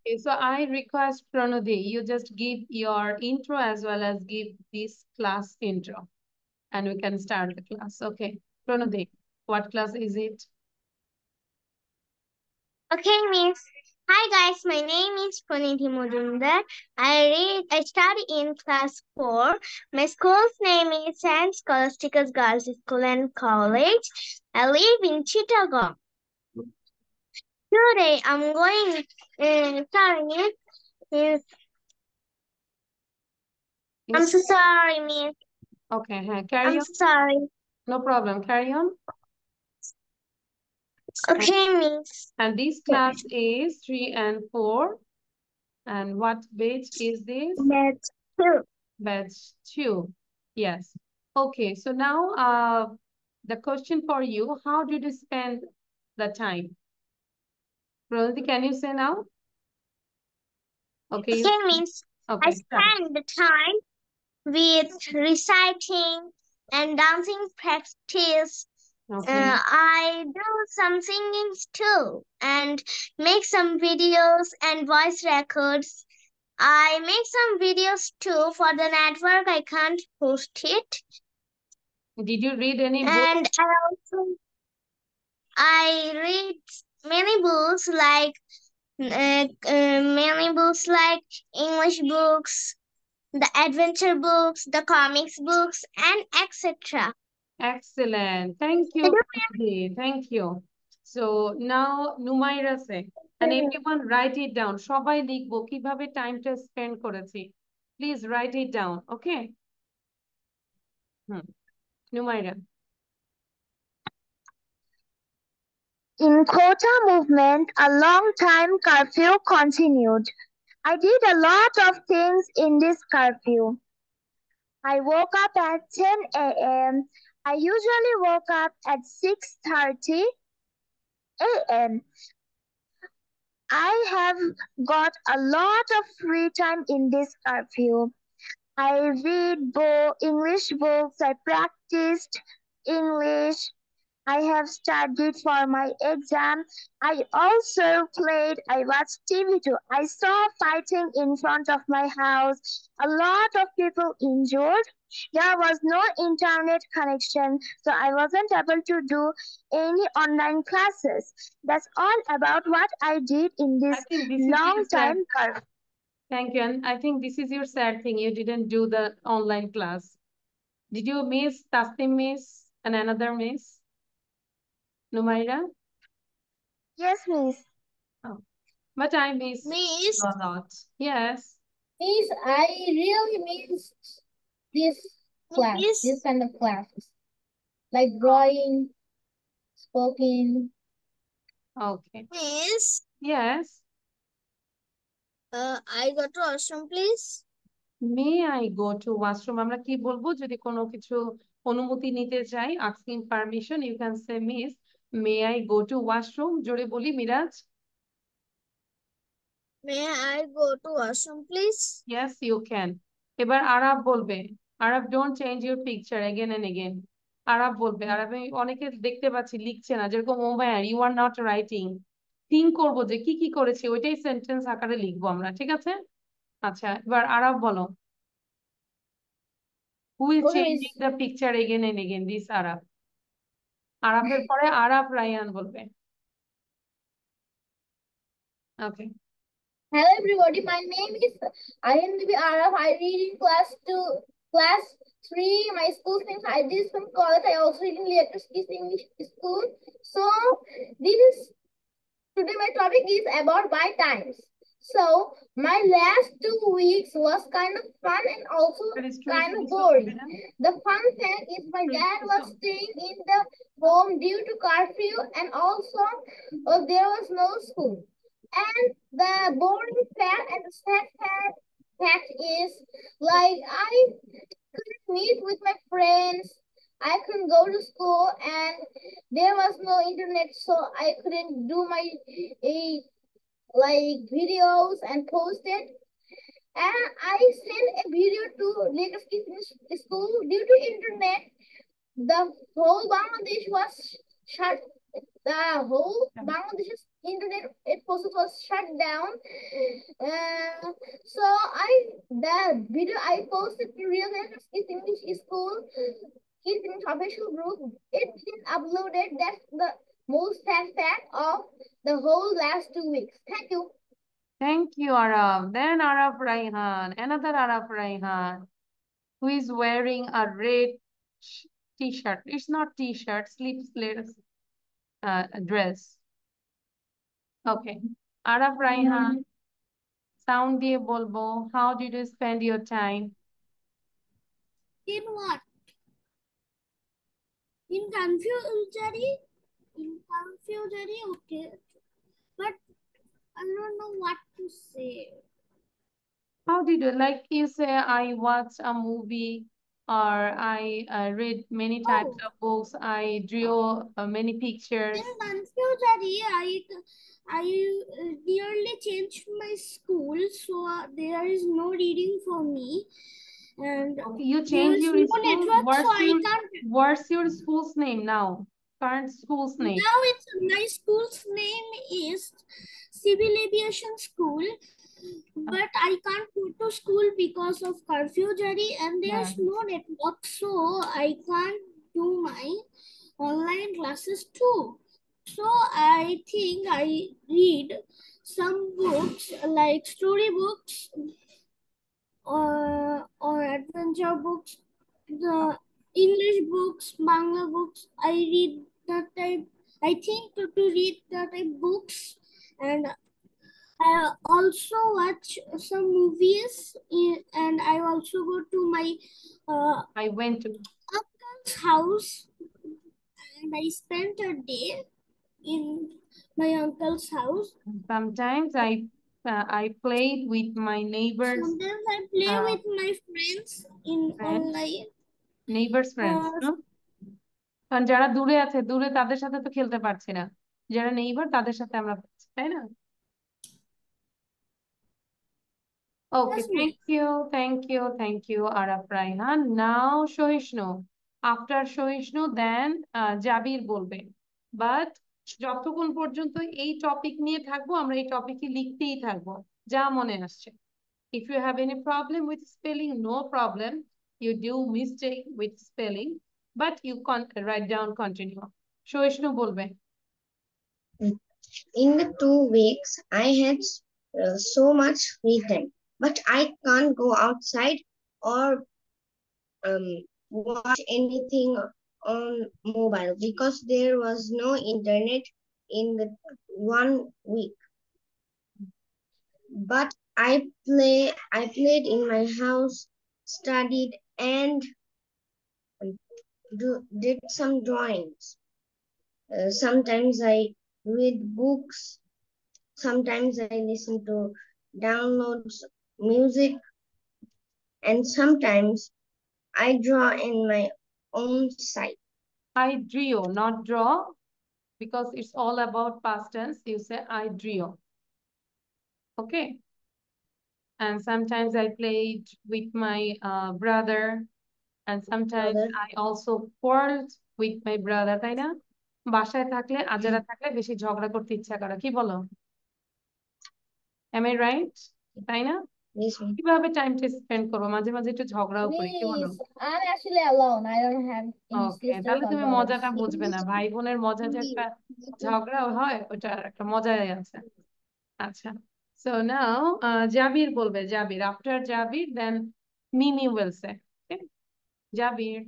Okay, so I request Pranodi, you just give your intro as well as give this class intro, and we can start the class. Okay, Pranodi, what class is it? Okay, Miss. Hi guys, my name is Puniti Mujumdar. I study in class 4. My school's name is St. Scholastica's Girls School and College. I live in Chittagong. Today I'm going sorry, Miss. I'm so sorry, Miss. Okay, carry I'm on. so sorry. No problem, carry on. Okay, Miss. And this class is 3 and 4. And what batch is this? That's two. Batch 2. Yes. Okay, so now the question for you, how did you spend the time? Pranodi, can you say now? Okay, Okay, Miss. I okay, start. spend the time with reciting and dancing practice. Okay. I do some singing too and make some videos and voice records. I make some videos too for the network. I can't post it. Did you read any book? And I read many books like English books, the adventure books, the comics books, and etc. Excellent. Thank you, Pranodi. Thank you. So now Numaira say, and everyone write it down. সবাই লিখবো কিভাবে টাইমটা spend করেছি। Please write it down. Okay? Numaira. In quota movement, a long time curfew continued. I did a lot of things in this curfew. I woke up at 10 a.m. I usually woke up at 6:30 a.m. I have got a lot of free time in this curfew. I read English books, I practiced English, I have studied for my exam. I also played, I watched TV too. I saw fighting in front of my house. A lot of people injured. There was no internet connection, so I wasn't able to do any online classes. That's all about what I did in I this think this is long your sad. time curfew. Thank you. And I think this is your sad thing. You didn't do the online class. Did you miss Tasnim miss and another miss? Numaira? Yes, miss. Oh. But I miss Miss, a lot. Yes. Miss, I really miss this kind of classes, like drawing, spoken. Okay. Miss, Yes. I go to washroom, please. May I go to washroom? আমরা কি বলবো যদি কোনো কিছু অনুমতি নিতে চাই, asking permission, you can say miss, may I go to washroom? জোরে বলি Miraj. May I go to washroom, please? Yes, you can. এবার আরাব বলবে। Arab, don't change your picture again and again. Arab বলবে। আরাব আমি অনেকে দেখতে পাচ্ছি লিখছে না, যেরকম ওমায়ার, you are not writing. Think করবো যে কি কি করেছি, ওইটাই সেন্টেন্স আকারে লিখবো আমরা, ঠিক আছে? আচ্ছা, এবার আরাব বলো। Who is Okay, changing the picture again and again? This Arab. আরাফের পরে আরাফ রায়ান বলবে। Okay. hello everybody. My name is INDB Araf. I read in class 3. My school's name is IDS from college. I also read in electricity English school. So today my topic is about my times. So my last 2 weeks was kind of fun and also kind of boring. The fun thing is my dad was staying in the home due to curfew and also there was no school. And the boring fact and the sad fact is like I couldn't meet with my friends. I couldn't go to school and there was no internet, so I couldn't do my like videos and post it. And I sent a video to Lagos school due to internet. The whole Bangladesh was shut. The whole Bangladesh's internet it process was shut down. So the video I posted to Real Letters is English School Kids in official group. It is uploaded. That's the most sad fact of the whole last 2 weeks. Thank you. Thank you, Araf. Then Araf Raihan, another Araf Raihan, who is wearing a red t-shirt. It's not t-shirt, sleeveless dress. Okay. Araf Raihan, sound দিয়ে বলবো, how did you spend your time? In what? In confusion? In confusion, okay. But I don't know what to say. How did you, like you say, I watched a movie or I read many types of books, I drew many pictures. In confusion, I nearly changed my school, so there is no reading for me. And okay, you change your no school. network, What's your school's name now? Current school's name? Now my school's name is Civil Aviation School, but I can't go to school because of curfew, Jari, and there's no network, so I can't do my online classes too. So I think I read some books like story books or adventure books, the English books, manga books. I read that type. I think to read that type books, and I also watch some movies, and I also go to my I went to uncle's house, and I spent a day in my uncle's house. Sometimes I played with my neighbors. Sometimes I play with my friends in online. Neighbors friends, no? কারণ যারা দূরে আছে, দূরে তাদের সাথে তো খেলতে পারছি না, যারা নেইবার তাদের সাথে আমরা পাচ্ছি, তাই না? Okay, thank you, Araf Raihan. Now Shohishnu. After Shohishnu, then Jabir বলবে। But যতক্ষণ পর্যন্ত এই টপিক নিয়ে থাকবো, আমরা এই টপিকে লিখতেই থাকবো, যা মনে আসছে। If you have any problem with spelling, no problem. You do mistake with spelling, but you can't write down continue. Shohishnu বলবে। In the 2 weeks, I had so much free time, but I can't go outside or watch anything on mobile because there was no internet in the 1 week. But I played in my house, studied, and did some drawings. Sometimes I read books. Sometimes I listen to downloads music, and sometimes I draw in my own site. I drew, not draw, because it's all about past tense. You say I drew. Okay. And sometimes I played with my brother, and sometimes I also quarreled with my brother, তাই না? বাসায় থাকলে আজারা থাকলে বেশি ঝগড়া করতে ইচ্ছা করে, কি বলো? Am I right? তাই না? কিভাবে টাইমটা স্পেন্ড করবো? মাঝে মাঝে একটু ঝগড়াও করি, কি বলো? I'm actually alone. I don't have any sisters. তাহলে তুমি মজাটা বুঝবে না, ভাই বোনের মজা যে একটা ঝগড়া হয়, ওটা একটা মজাই আছে। আচ্ছা, so now Jabir বলবে। Jabir, after Jabir then Mimi will say. Okay? Jabir,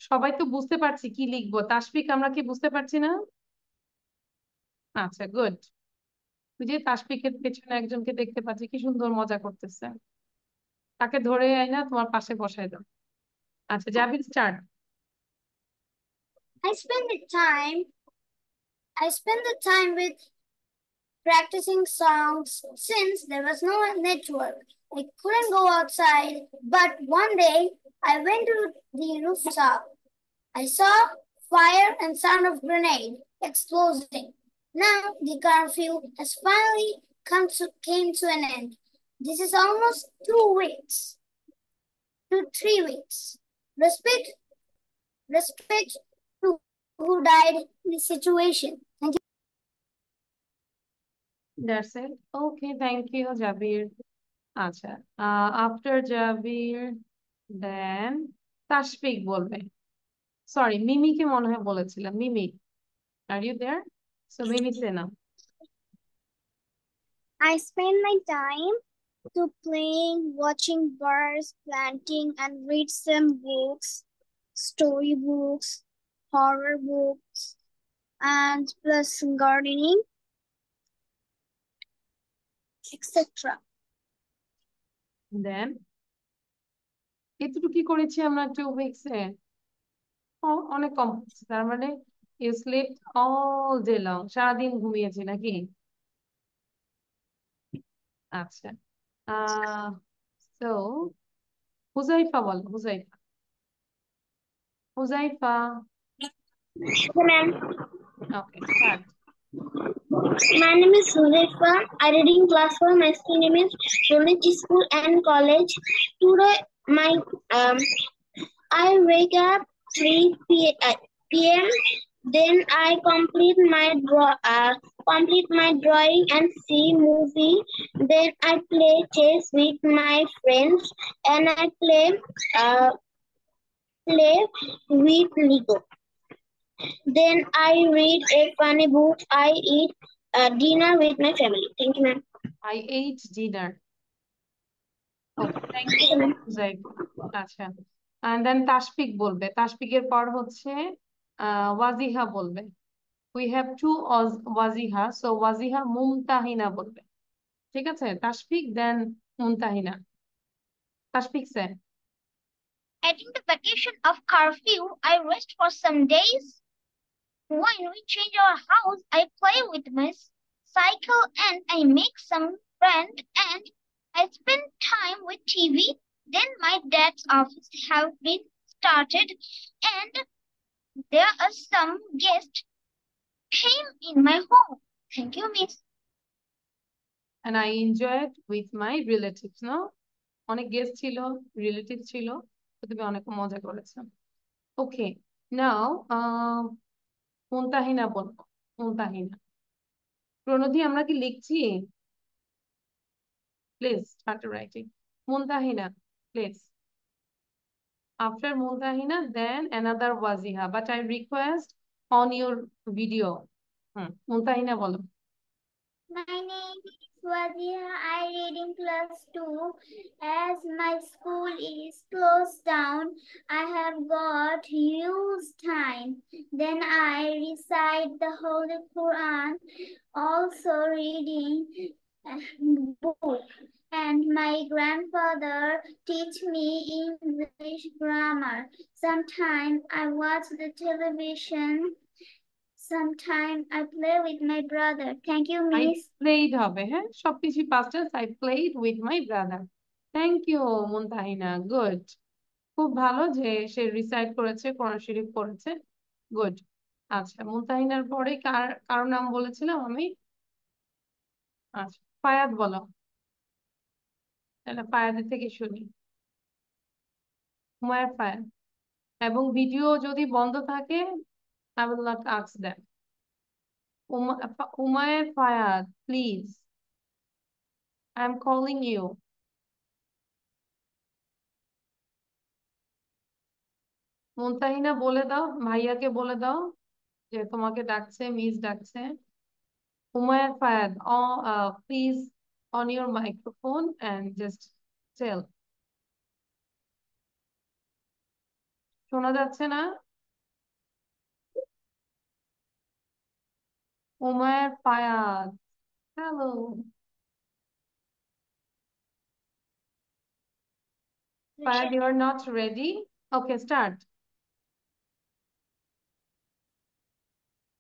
সবাই তো বুঝতে পারছি কি লিখবো, তাসফিক আমরা কি বুঝতে পারছি না? আচ্ছা, গুড। ওই যে তাসফিকের পেছনে একজনকে দেখতে পাচ্ছি, কি সুন্দর মজা করতেছে, তাকে ধরে আইনা তোমার পাশে বসাই দাও। আচ্ছা, জাবির start. I spend the time with practicing songs since there was no network. I couldn't go outside, but one day I went to the rooftop. I saw fire and sound of grenade exploding. Now the curfew has finally came to an end. This is almost 2 weeks to 3 weeks. Respect to who died in this situation. Thank you. That's it. Okay, thank you, Jabir. আচ্ছা, after Jabir, then Tashfiq বলবে। Sorry, মিমিকে মনে হয় বলেছিলাম। মিমি, are you there? So Mimi, say now. I spend my time to playing, watching birds, planting, and read some books, storybooks, horror books, and plus gardening, etc. Then এতটুকু কি করেছি আমরা 2 weeks এ? অনেক কম হচ্ছে। তার মানে you slept all day long, সারাদিন ঘুমিয়েছি নাকি? আচ্ছা, so হুজাইফা বলো, Huzaifa. Huzaifa, Ma'am, okay, start. my name is Huzaifa. I read in class 4. My school name is Rolich School and College. Today, I wake up 3 p.m. Then I complete my drawing and see movie. Then I play chess with my friends and I play with Lego. Then I read a funny book. I eat dinner with my family. Thank you, ma'am. I ate dinner. Okay, thank you, Huzaifa. আচ্ছা, and then Tashfiq বলবে। তাশফিকের পর হচ্ছে ওয়াজিহা বলবে। We have two Wajiha, so Wajiha Mumtahina বলবে। ঠিক আছে, Tashfiq then Mumtahina. Tashfiq sir. Adding the vacation of curfew, I rest for some days. When we change our house, I play with my cycle and I make some friends and I spend time with TV. Then my dad's office have been started and there are some guests came in my home. Thank you, Miss. And I enjoyed with my relatives, no? অনেক guest ছিল, relative ছিল, তো তুমি অনেক মজা করেছো। ওকে, নাও মুমতাহিনা বলবো। মুমতাহিনা। প্রণধি, আমরা কি লিখছি? Please start writing. Mumtahina, please. After Muntahina, then another Waziha, but I request on your video. Muntahina bolo. My name is Wadia. I read in class 2. As my school is closed down, I have got huge time. Then I recite the Holy Quran, also reading a book. And my grandfather teach me English grammar. Sometimes I watch the television. Sometimes I play with my brother. Thank you, I Miss. played হবে, হ্যাঁ, সবকিছু past tense. I played with my brother. Thank you, Muntahina, good. খুব ভালো যে সে recite করেছে, কোরআন শরীফ পড়েছে, good. আচ্ছা, মুনতাহিনার পরে কার নাম বলেছিলাম আমি? আচ্ছা, ফায়াদ বলো। তাহলে ফায়াদের থেকে শুনি। হুমায়ুন ফায়াদ। এবং ভিডিও যদি বন্ধ থাকে, I will not ask them. Umair Fayad, please. I'm calling you. Muntahina বলে দাও, ভাইয়াকে বলে দাও যে তোমাকে ডাকছে, মিস ডাকছে। Umair Fayad, please on your microphone and just tell. শোনা যাচ্ছে না? Umair Fayad, hello. Fayad, you are not ready? Okay, start.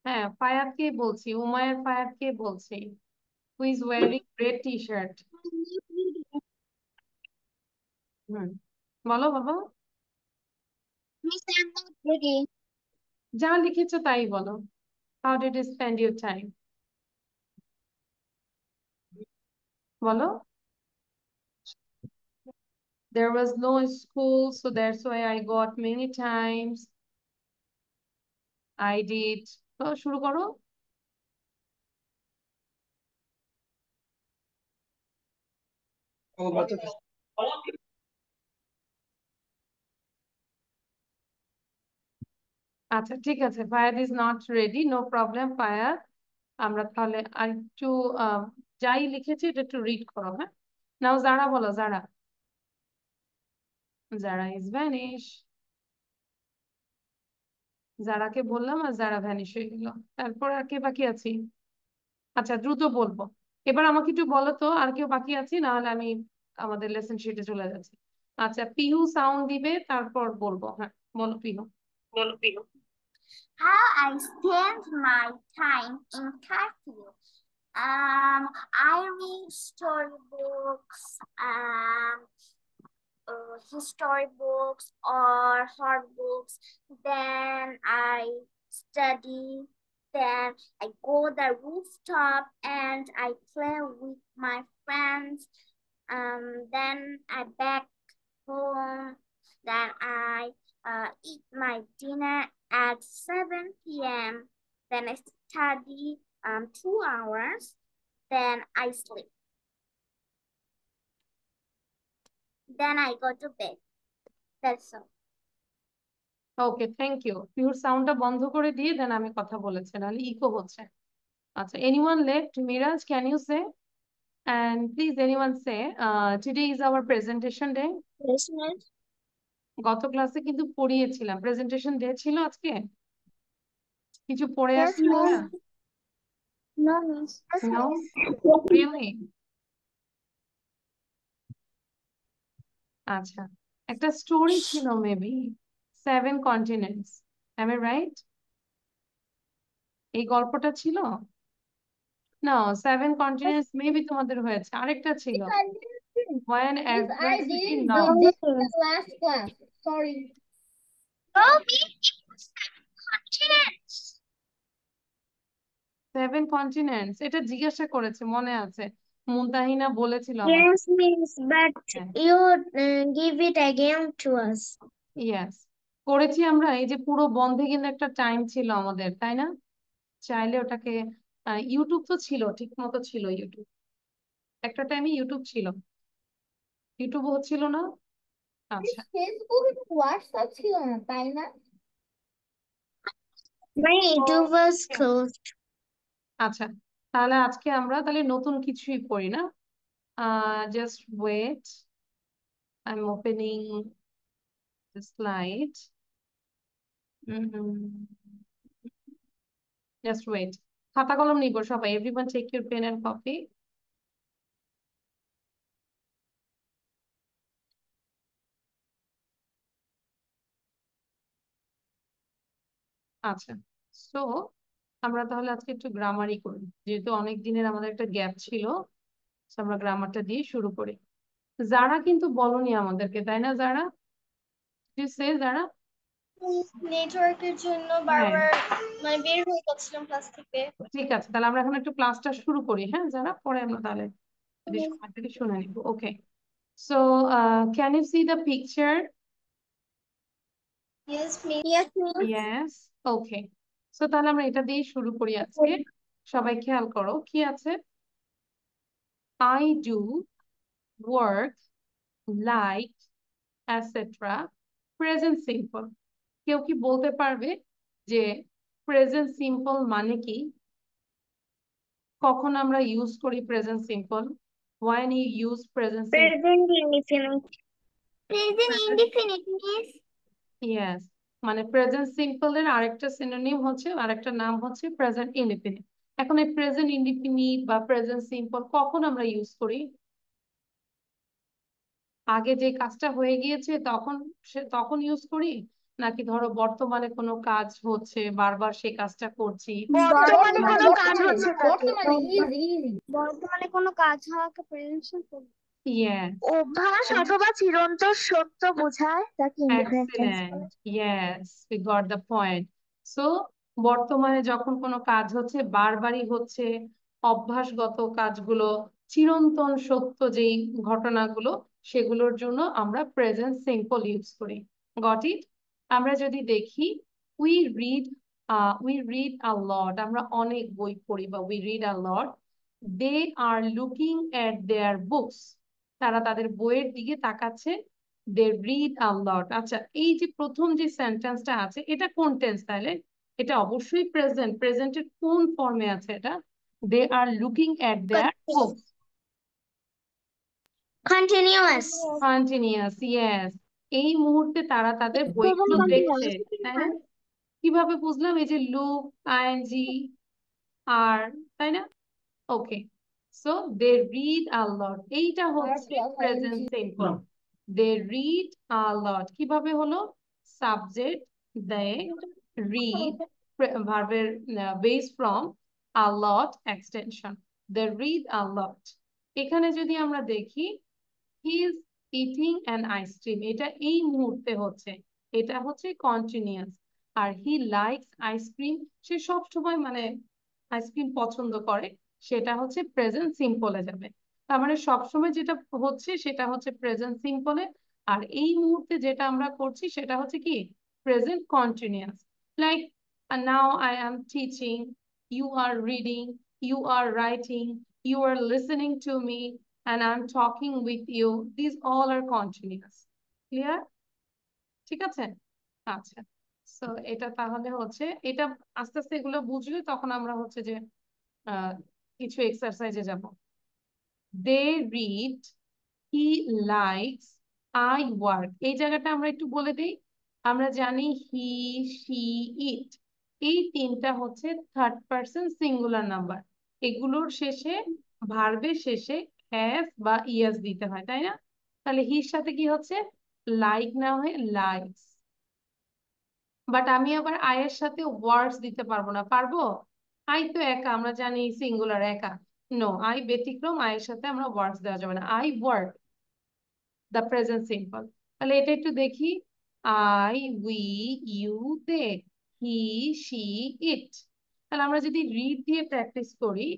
হ্যাঁ, ফায়াদকে বলছি, উমায়ের ফায়াদকে বলছি, who is wearing red t-shirt. বলো বাবা। Miss, I'm not ready. যা লিখেছো তাই বলো। How did you spend your time? বলো। There was no school, so that's why I got many times. I did. তো শুরু করো। আচ্ছা ঠিক আছে, Fayad is not ready, no problem Fayad. আমরা তাহলে আর একটু যাই লিখেছি এটা একটু রিড করো, হ্যাঁ। নাও যারা বলো, যারা। যারা ইজ ভ্যানিশ। যারাকে বললাম আর যারা ভ্যানিশ হয়ে গেল। তারপর আর কে বাকি আছি? আচ্ছা দ্রুত বলবো। এবার আমাকে একটু বলো তো আর কেউ বাকি আছি, না হলে আমি আমাদের লেসন শিটে চলে যাচ্ছি। আচ্ছা পিহু সাউন্ড দিবে, তারপর বলবো। হ্যাঁ বলো Pihu. How I spend my time in curfew. I read storybooks, history books or hard books. Then I study. Then I go the rooftop and I play with my friends. Then I back home. Then I eat my dinner at 7 p.m. Then I study 2 hours. Then I sleep. Then I go to bed. That's all. Okay thank you. পিহুর সাউন্ডটা বন্ধ করে দিয়ে দেন আমি কথা বলেছি, নাহলে eco হচ্ছে। আচ্ছা anyone left? Miraj can you say? And please anyone say, today is our presentation day. Yes, miss. গত ক্লাসে কিন্তু পড়িয়েছিলাম, প্রেজেন্টেশন ডে ছিল আজকে। কিছু পড়ে Yes, আসছি miss. আমরা? No, miss. Yes, No? miss. Really? আচ্ছা একটা স্টোরি ছিল maybe, 7 continents, am I right? এই গল্পটা ছিল না, 7 কন্টিনেন্টস মেবি তোমাদের হয়েছে। আরেকটা ছিল when Yes, I adversity did knocks. this in the last class. Sorry. No, miss. It was 7 continents. 7 continents এটা জিজ্ঞাসা করেছে, মনে আছে? মুনতাহিনা বলেছিল আমাকে। Yes, miss. But you give it again to us. Yes করেছি আমরা। এই যে পুরো বন্ধে কিন্তু একটা টাইম ছিল আমাদের, তাই না? চাইলে ওটাকে ইউটিউব তো ছিল, ঠিক মতো ছিল ইউটিউব, একটা টাইমে ইউটিউব ছিল, ইউটিউব হচ্ছিল না। আচ্ছা Facebook and WhatsApp ছিল না, তাই না? My YouTube was closed. আচ্ছা তাহলে আজকে আমরা তাহলে নতুন কিছুই পড়ি না। Just wait, I am opening the slide. Just wait, খাতা কলম নিব সবাই, everyone take your pen and copy. আচ্ছা সো আমরা তাহলে আজকে একটু গ্রামারই করি, যেহেতু অনেক দিনের আমাদের একটা গ্যাপ ছিল। So আমরা গ্রামারটা দিয়ে শুরু করি। যারা কিন্তু বলনি আমাদেরকে, তাই না যারা? সে যারা নেটওয়ার্কের জন্য হ্যাঁ বারবার মানে বের হয়ে যাচ্ছিলাম ক্লাস থেকে। ঠিক আছে, তাহলে আমরা এখন একটু ক্লাসটা শুরু করি, হ্যাঁ যারা, পরে আমরা তাহলে যদি সময় থেকে শুনে নিব। Okay so can you see the picture? Yes, miss. Yes, miss. Yes okay. So তাহলে আমরা এটা দিয়ে শুরু করি আজকে। সবাই খেয়াল করো কি আছে। I do work like etcetera present simple. কেউ কি বলতে পারবে যে প্রেজেন্ট সিম্পল মানে কি? কখন আমরা ইউজ করি present simple? when you use present simple? Present indefinite. Present indefinite, miss. Yes মানে প্রেজেন্ট সিম্পল এর আরেকটা সিনোনিম হচ্ছে, আরেকটা নাম হচ্ছে প্রেজেন্ট ইনডিফিনিট। এখন এই প্রেজেন্ট ইনডিফিনিট বা প্রেজেন্ট সিম্পল কখন আমরা ইউজ করি? আগে যে কাজটা হয়ে গিয়েছে তখন তখন ইউজ করি, নাকি ধরো বর্তমানে কোনো কাজ হচ্ছে, বারবার সে কাজটা করছি। বর্তমানে কোনো কাজ বর্তমানে হচ্ছে বর্তমানে ইজি বর্তমানে কোনো কাজ হওয়াকে প্রেজেন্ট সিম্পল। ইয়েস অভ্যাস অথবা চিরন্তন সত্য বোঝায়, তাকে ইনডিফিনিট টেন্স বলে। Excellent, yes we got the point. So বর্তমানে যখন কোনো কাজ হচ্ছে, বারবারই হচ্ছে, অভ্যাসগত কাজগুলো, চিরন্তন সত্য যেই ঘটনাগুলো, সেগুলোর জন্য আমরা প্রেজেন্ট সিম্পল ইউজ করি। Got it? আমরা যদি দেখি উই রিড আ লট, আমরা অনেক বই পড়ি বা we read a lot. They are looking at their books, তারা তাদের বইয়ের দিকে তাকাচ্ছে। They read a lot. আচ্ছা, এই যে প্রথম যে সেন্টেন্সটা আছে এটা কোন টেন্স তাহলে? এটা অবশ্যই প্রেজেন্ট। প্রেজেন্টের কোন ফর্মে আছে এটা? They are looking at their books. Continuous. Continuous, yes. এই মুহূর্তে তারা তাদের বইগুলো দেখছে, তাই না? কিভাবে বুঝলাম? এই যে লুক, আইএনজি, আর, তাই না? ওকে, so they read a lot, এইটা হচ্ছে present simple. They read a lot কিভাবে হলো? সাবজেক্ট দে রিড, ভার্বের base from a lot extension. They read a lot. এখানে যদি আমরা দেখি he is eating an ice cream, এটা এই মুহূর্তে হচ্ছে, এটা হচ্ছে কন্টিনিউয়াস। আর হি লাইকস আইসক্রিম, সে সব সময় মানে আইসক্রিম পছন্দ করে, সেটা হচ্ছে প্রেজেন্ট সিম্পলে যাবে। তার মানে সবসময় যেটা হচ্ছে সেটা হচ্ছে প্রেজেন্ট সিম্পলে, আর এই মুহূর্তে যেটা আমরা করছি সেটা হচ্ছে কি present continuous. Like now I am teaching, you are reading, you are writing, you are listening to me, and I'm talking with you. These all are continuous. Clear? ঠিক আছে? আচ্ছা, সো এটা তাহলে হচ্ছে এটা আস্তে আস্তে এগুলো বুঝলে তখন আমরা হচ্ছে যে কিছু এক্সারসাইজে যাব। They read, he likes, I work. এই জায়গাটা আমরা একটু বলে দিই। আমরা জানি হি, শি, ইট, এই তিনটা হচ্ছে থার্ড পারসন সিঙ্গুলার নাম্বার। এগুলোর শেষে, ভার্বের শেষে হ্যাভ বা ইয়াস দিতে হয়, তাই না? তাহলে হির সাথে কি হচ্ছে? লাইক না হয়ে লাইকস। বাট আমি আবার আয়ের সাথে ওয়ার্ডস দিতে পারবো না, পারবো? আই তো একা, আমরা জানি সিঙ্গুলার একা। নো, আই ব্যতিক্রম, আয়ের সাথে আমরা ওয়ার্ডস দেওয়া যাবে না। I work, the present simple. তাহলে এটা একটু দেখি। I, we, you, they, he, she, it. তাহলে আমরা যদি রিড দিয়ে প্র্যাকটিস করি,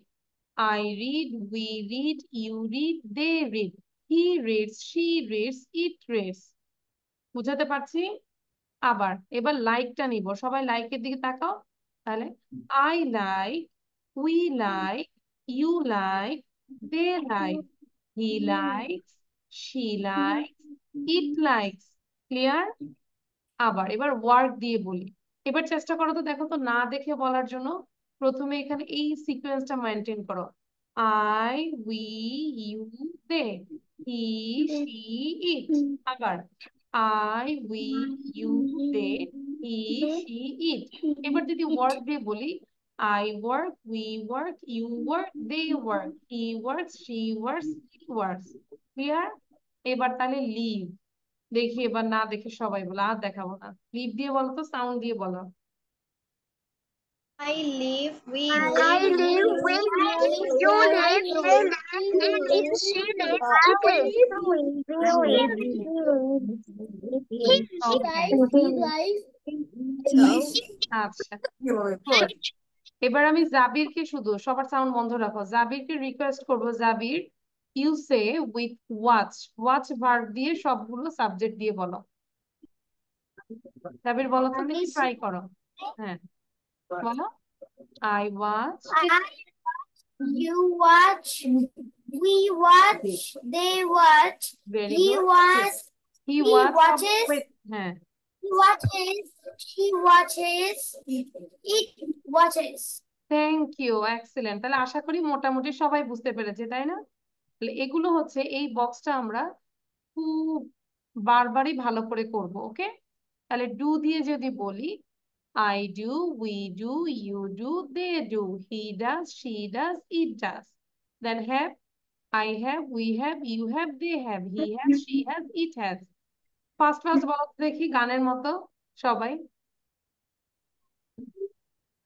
I read, we read, you read, they read, he reads, she reads, it reads. বুঝাতে পারছি? আবার এবার লাইকটা নিব, সবাই লাইকের দিকে তাকাও। তাহলে I like, we like, you like, they like, he likes, she likes, it likes. Clear? আবার এবার ওয়ার্ক দিয়ে বলি। এবার চেষ্টা করো তো, দেখো তো না দেখে বলার জন্য। প্রথমে এখানে এই সিকোয়েন্সটা মেনটেন করো। I, we, you, they, he, she, it. আবার I, we, you, they, he, she, it. এবার যদি ওয়ার্ক দিয়ে বলি, I work, we work, you work, they work, he works, she works, it works. Clear? এবার তাহলে leave. দেখি এবার না দেখে সবাই বলো, আর দেখাবো না। লিভ দিয়ে বলো তো, সাউন্ড দিয়ে বলো। I live, we I live, live, we live, you live, they live, he lives, she lives, it lives, we live, he okay, lives. আচ্ছা, গুড। এবার আমি জাবিরকে, শুধু সবার সাউন্ড বন্ধ রাখো, জাবিরকে রিকোয়েস্ট করবো, Jabir you say with watch, watch verb দিয়ে সবগুলো সাবজেক্ট দিয়ে বলো। জাবির বলো তো, দেখি ট্রাই করো। হ্যাঁ, বলো। I watch, You watch, we watch, they watch, very he good. watch, he he watch, watches, হ্যাঁ, he watches, she watches, it watches. Thank you, excellent. তাহলে আশা করি মোটামুটি সবাই বুঝতে পেরেছে, তাই না? তাহলে এগুলো হচ্ছে, এই বক্সটা আমরা খুব বারবারই ভালো করে করব। ওকে, তাহলে ডু দিয়ে যদি বলি, I do, we do, you do, they do, he does, she does, it does. Then have, I have, we have, you have, they have, he has, she has, it has. First first বলো তো দেখি গানের মতো সবাই।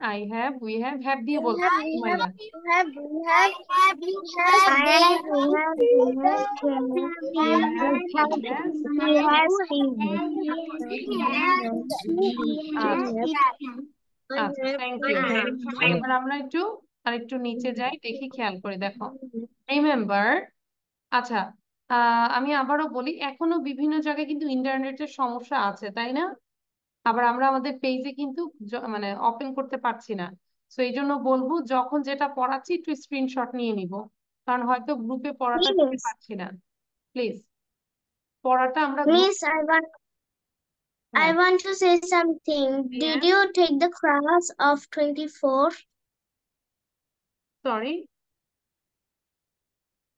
I have, we have দিয়ে বলবো Sumaiya. You have, you have, you have, I they have, we have, we have, He has, she has, আচ্ছা, thank you. এবার আমরা একটু আরেকটু নিচে যাই, দেখি, খেয়াল করে দেখো। রিমেম্বার, আচ্ছা, আমি আবারও বলি, এখনো বিভিন্ন জায়গায় কিন্তু ইন্টারনেটের সমস্যা আছে, তাই না? আবার আমরা আমাদের পেজে কিন্তু মানে ওপেন করতে পারছি না। তো এই জন্য বলবো, যখন যেটা পড়াচ্ছি একটু স্ক্রিনশট নিয়ে নিব, কারণ হয়তো গ্রুপে পড়াটা দিতে পারছি না। প্লিজ পড়াটা আমরা Miss, I want to say something. Yeah. Did you take the class of 24? Sorry,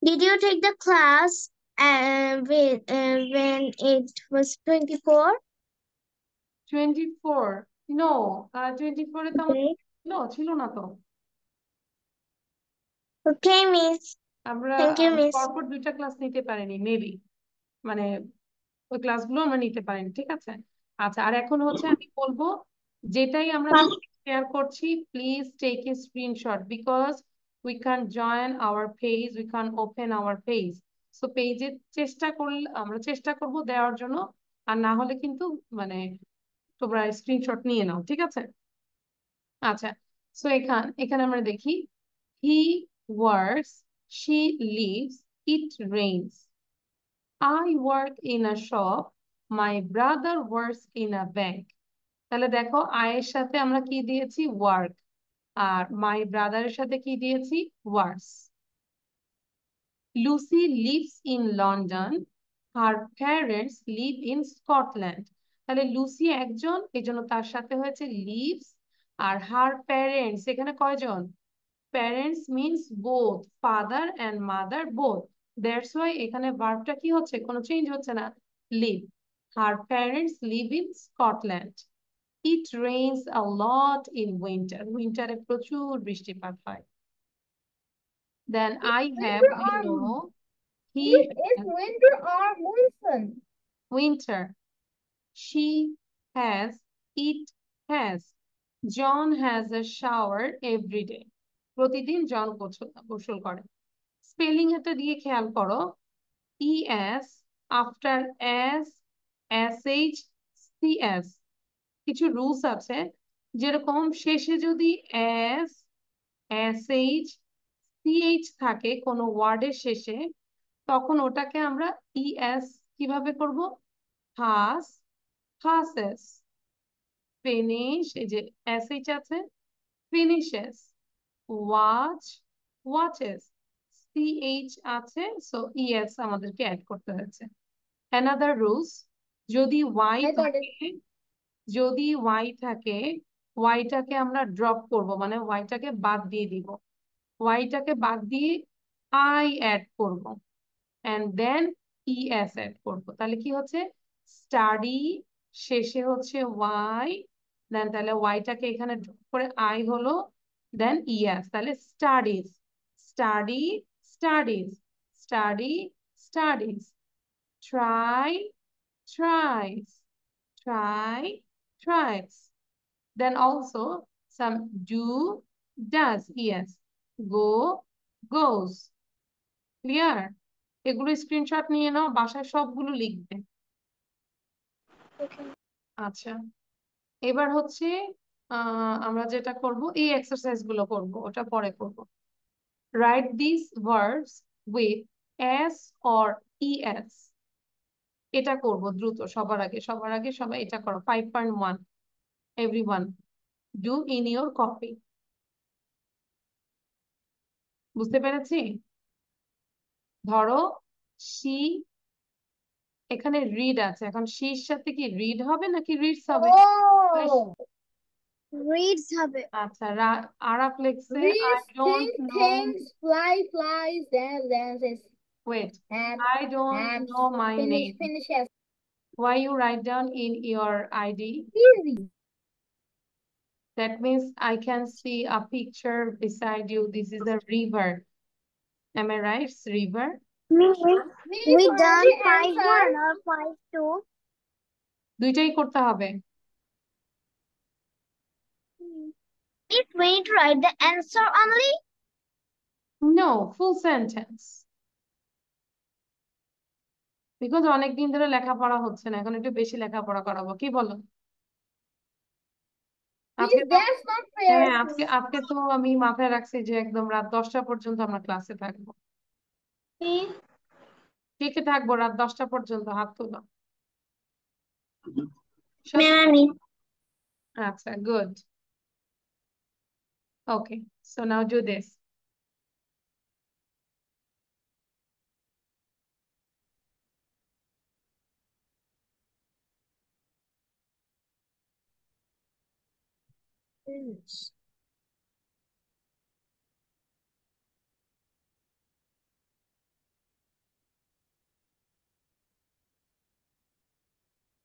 Did you take the class when it was 24? 24 no 24 এ তো Okay. ছিল না তো Okay, Miss. আমরা Thank you, Miss. পরপর 2টা ক্লাস নিতে পারিনি মেবি মানে ওই ক্লাসগুলো আমরা নিতে পারিনি ঠিক আছে আচ্ছা আর এখন হচ্ছে আমি বলবো যেটাই আমরা শেয়ার করছি please take a screenshot because we can join our page we can open our page so পেজে আমরা চেষ্টা করব দেওয়ার জন্য আর না হলে কিন্তু মানে তোমরা স্ক্রিনশট নিয়ে নাও ঠিক আছে আচ্ছা সো এখানে আমরা দেখি হি works she lives it rains I work in a shop. My brother works in a bank. তাহলে দেখো আয়ের সাথে আমরা কি দিয়েছি ওয়ার্ক আর মাই ব্রাদারের সাথে কি দিয়েছি works Lucy lives in London her parents live in Scotland তাহলে লুসি একজন এই জন্য তার সাথে হয়েছে লিভস আর হার প্যারেন্টস এখানে কয়জন parents means both father and mother both that's why এখানে ভার্বটা কি হচ্ছে কোনো চেঞ্জ হচ্ছে না live her parents live in Scotland it rains a lot in উইন্টারে প্রচুর বৃষ্টিপাত হয় then I have he Is winter or monsoon? winter she has it has John has a shower every day প্রতিদিন জন গোসল করে spelling এটা দিয়ে খেয়াল করো ES আফটার SH কিছু রুলস আছে যেরকম শেষে যদি SH থাকে কোনো ওয়ার্ডের শেষে তখন ওটাকে আমরা ES কিভাবে করব হাস হাসেস ফিনিশ এই যে SH আছে ফিনিশেস ওয়াচ ওয়াচেস CH আছে সো ES আমাদেরকে অ্যাড করতে হয়েছে another rules যদি Y I got it. থাকে যদি Y থাকে Yটাকে আমরা ড্রপ করব মানে Yটাকে বাদ দিয়ে দিব Yটাকে বাদ দিয়ে I অ্যাড করব and then ES অ্যাড করব তাহলে কি হচ্ছে স্টাডি শেষে হচ্ছে Y দেন তাহলে Yটাকে এখানে ড্রপ করে I হলো দেন ES তাহলে studies study studies study studies try tries try tries then also some do does yes go goes clear এগুলো স্ক্রিনশট নিয়ে নাও বাসায় সবগুলো লিখবে আচ্ছা এবার হচ্ছে আমরা যেটা করব এই এক্সারসাইজ গুলো করব ওটা পরে করব right this verbs with S or ES এটা করব দ্রুত সবার আগে সবাই এটা করো 5.1 everyone do in your copy বুঝতে পেরেছি ধরো she এখানে রিড আছে এখন শির সাথে কি রিড হবে নাকি রিডস হবে Oh, Reads হবে আচ্ছা আরাফ লিখছে I reads, don't know things, flies, dances, wait and I don't know my name finishes. why you write down in your ID Easy. that means I can see a picture beside you this is a river am I right it's river we done 5.1 or 5.2 দুইটাই করতে হবে It's going to write the answer only no full sentence because অনেকদিন ধরে লেখাপড়া হচ্ছে না এখন একটু বেশি লেখাপড়া করাবো কি বলো আজকে তো That's not fair. হ্যাঁ আজকে তো আমি মাথায় রাখছি যে একদম রাত 10টা পর্যন্ত আমরা ক্লাসে থাকবো কে কে থাকবো রাত 10টা পর্যন্ত হাত তোলো Ma'am, আচ্ছা good okay so now do this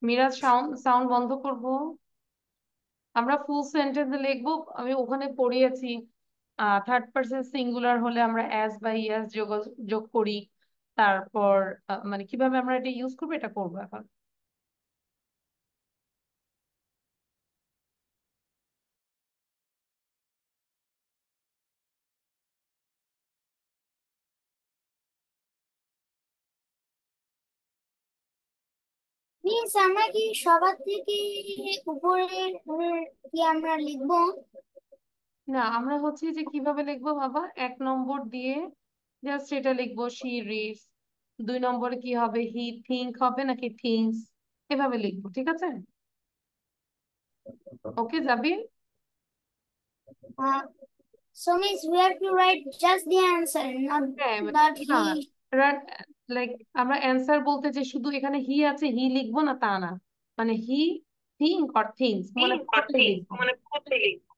Miraj sound বন্ধ করবো। আমরা ফুল সেন্টেন্সে লিখবো। আমি ওখানে পড়িয়েছি থার্ড পারসন সিঙ্গুলার হলে আমরা অ্যাজ বা ইয়াস যোগ যোগ করি। তারপর মানে কিভাবে আমরা এটা ইউজ করবো এটা করবো এখন। মিস আমরা কি সবার থেকে উপরে কি আমরা লিখবো? না, আমরা হচ্ছে যে কিভাবে লিখবো বাবা, 1 নম্বর দিয়ে জাস্ট এটা লিখবো শি রিডস। 2 নম্বরে কি হবে, হি থিঙ্ক হবে নাকি থিংস, এভাবে লিখবো। ঠিক আছে, ওকে যাবি? So means we have to write just the answer, not হ্যাঁ that না, he. লাইক আমরা অ্যান্সার বলতে যে শুধু এখানে হি আছে হি লিখবো না তা না, মানে হি থিঙ্ক অর থিংস মানে কোথায় লিখবো।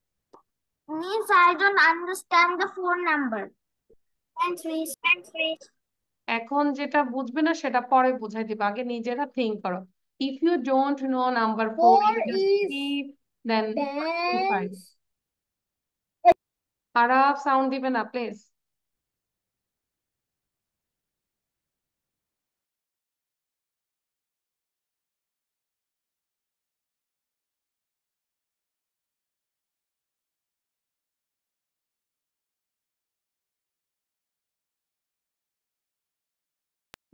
Means I don't understand the phone number. Thanks, miss. Thanks, miss. এখন যেটা বুঝবে না সেটা পরে বুঝাই দিবে, আগে নিজেরা থিঙ্ক করো। If you don't know number 4 Four you just is keep then 5. dance. Araf sound দিবে না please.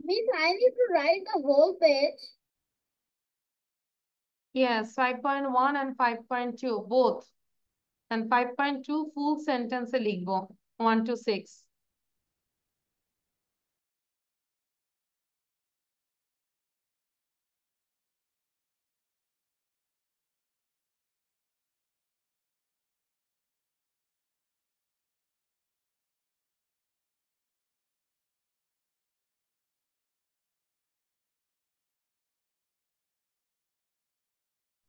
Means I need to write the whole page. Yes, 5.1 and 5.2 both. And 5.2 full sentence এ লিখবো 1 to 6.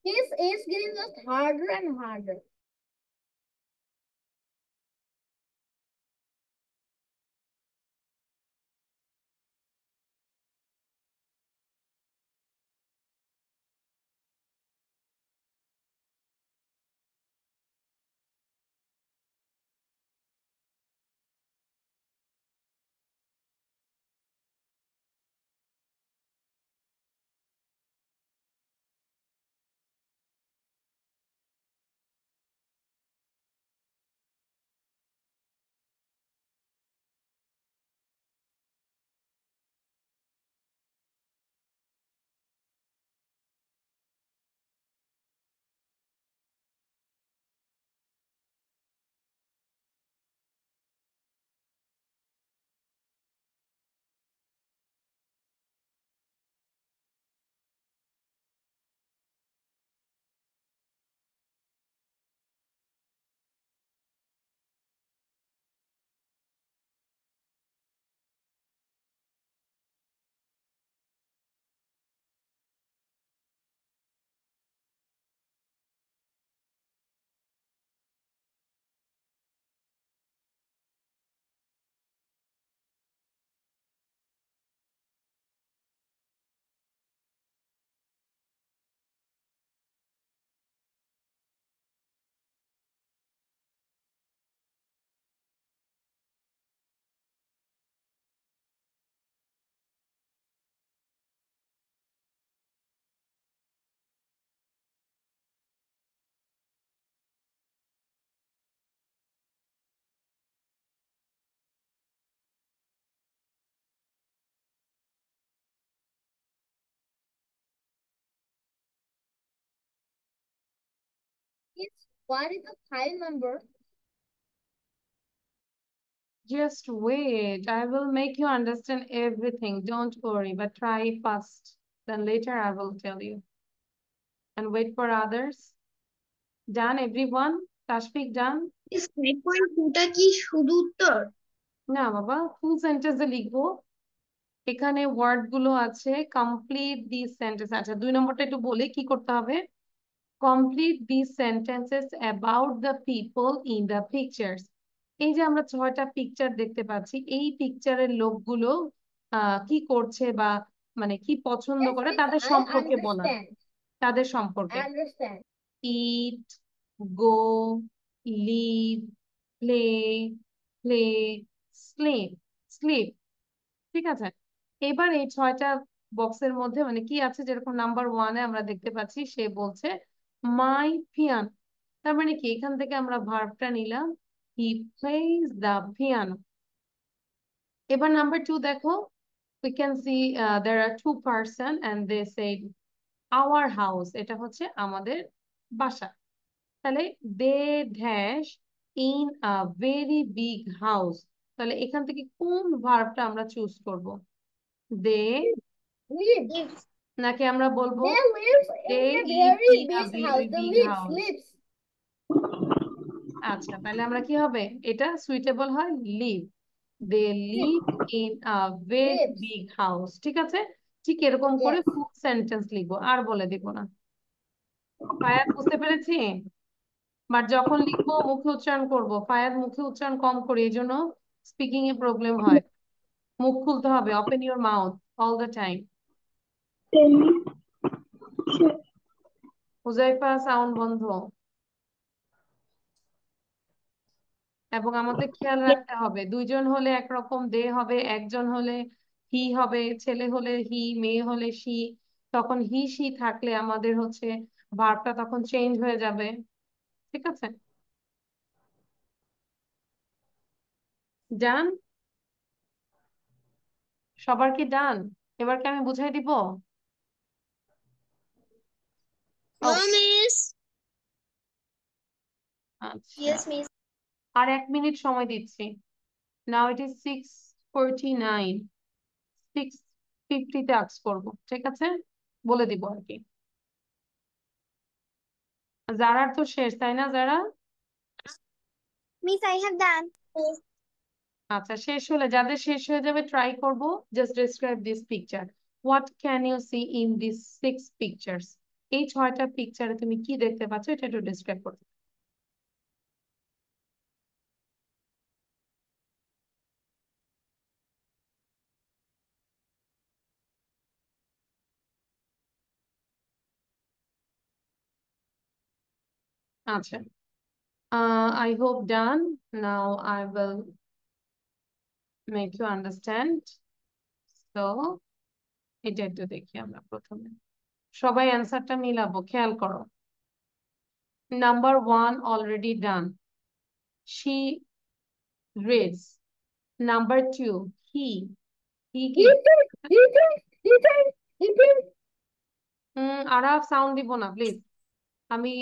This is getting just harder and harder. What is the file number? Just wait, I will make you understand everything. Don't worry, but try first. Then later I will tell you. And wait for others. Done, everyone? Tashfik done? Is 5.2 টা কি শুধু উত্তর? না বাবা, ফুল সেন্টেন্সে লিখবো। এখানে word গুলো আছে, কমপ্লিট দিস সেন্টেন্স। আচ্ছা 2 নম্বরটা একটু বলে কি করতে হবে। Complete this sentences about the people in the pictures. এই যে আমরা 6টা পিকচার দেখতে পাচ্ছি, এই পিকচারের লোকগুলো কি করছে বা মানে কি পছন্দ Yes, করে miss, তাদের I সম্পর্কে বলা, understand. তাদের I সম্পর্কে। understand. It, go, live, play, play, sleep, sleep. ঠিক আছে, এবার এই 6টা বক্সের মধ্যে মানে কি আছে, যেরকম নাম্বার 1-এ আমরা দেখতে পাচ্ছি সে বলছে মাই পিয়ানো। তার মানে কি, এখান থেকে আমরা ভার্বটা নিলাম, হি প্লেজ দ্য পিয়ানো। এবার নাম্বার 2 দেখো, we can see there are two person and they said our house, এটা হচ্ছে আমাদের বাসা। তাহলে they dash in a very big house, তাহলে এখান থেকে কোন ভার্বটা আমরা চুজ করব? দে Lives. নাকি আমরা বলবো They live they in a it very in a big very house. The big lives, house? lives. আচ্ছা, তাহলে আমরা কি হবে, এটা সুইটেবল হয় live. They live in a very Lives. Big house. ঠিক আছে, ঠিক এরকম করে Yes. ফুল সেন্টেন্স লিখবো, আর বলে দিব না। ফায়াত বুঝতে পেরেছি, বাট যখন লিখবো মুখে উচ্চারণ করব। ফায়াত মুখে উচ্চারণ কম করি, এই জন্য স্পিকিং এ প্রবলেম হয়। মুখ খুলতে হবে, open your mouth all the time. Huzaifa sound বন্ধ। এবং আমাদের খেয়াল রাখতে হবে, দুইজন হলে একরকম দে হবে, একজন হলে হি হবে, ছেলে হলে হি, মেয়ে হলে সি। তখন হি সি থাকলে আমাদের হচ্ছে ভার্বটা তখন চেঞ্জ হয়ে যাবে। ঠিক আছে, ডান? সবার কি ডান? এবার কি আমি বুঝাই দিব? No, Okay, miss. আচ্ছা, Yes, miss. আর 1 মিনিট সময় দিচ্ছি। নাও ইট ইজ 6:49, 6:50 তে আক্স করবো। ঠিক আছে, বলে দিব আর কি। যারার তো শেষ, তাই না যারা? Miss, I have done. আচ্ছা, শেষ হলে, যাদের শেষ হয়ে যাবে, ট্রাই করব just describe this picture. What can you see in this 6 pictures? এই 6টা পিকচারে তুমি কি দেখতে পাচ্ছ, এটা একটু ডিসক্রাইব করতে। আচ্ছা, I hope done. Now I will make you understand. So এটা একটু দেখি আমরা প্রথমে, সবাই অ্যান্সারটা মিলাবো, খেয়াল করো। Number 1 already done, she reads. Number 2 he, he কি? আরাফ সাউন্ড দিব না প্লিজ। আমি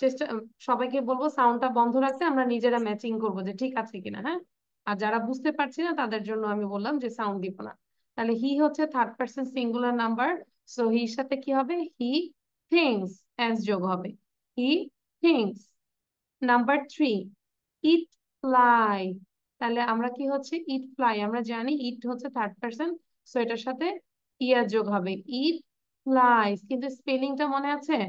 চেষ্টা সবাইকে বলবো সাউন্ডটা বন্ধ রাখতে, আমরা নিজেরা ম্যাচিং করবো যে ঠিক আছে কিনা। হ্যাঁ, আর যারা বুঝতে পারছি না তাদের জন্য আমি বললাম যে সাউন্ড দিব না। তাহলে হি হচ্ছে third person singular number, so হির সাথে কি হবে, হি থিংস, অ্যাস যোগ হবে, he thinks. Number 3 it fly, তাহলে আমরা কি হচ্ছে ইট ফ্লাই, আমরা জানি ইট হচ্ছে থার্ড পারসন, সো এটার সাথে ইয়ার যোগ হবে, ইট ফ্লাইস। কিন্তু স্পেলিংটা মনে আছে,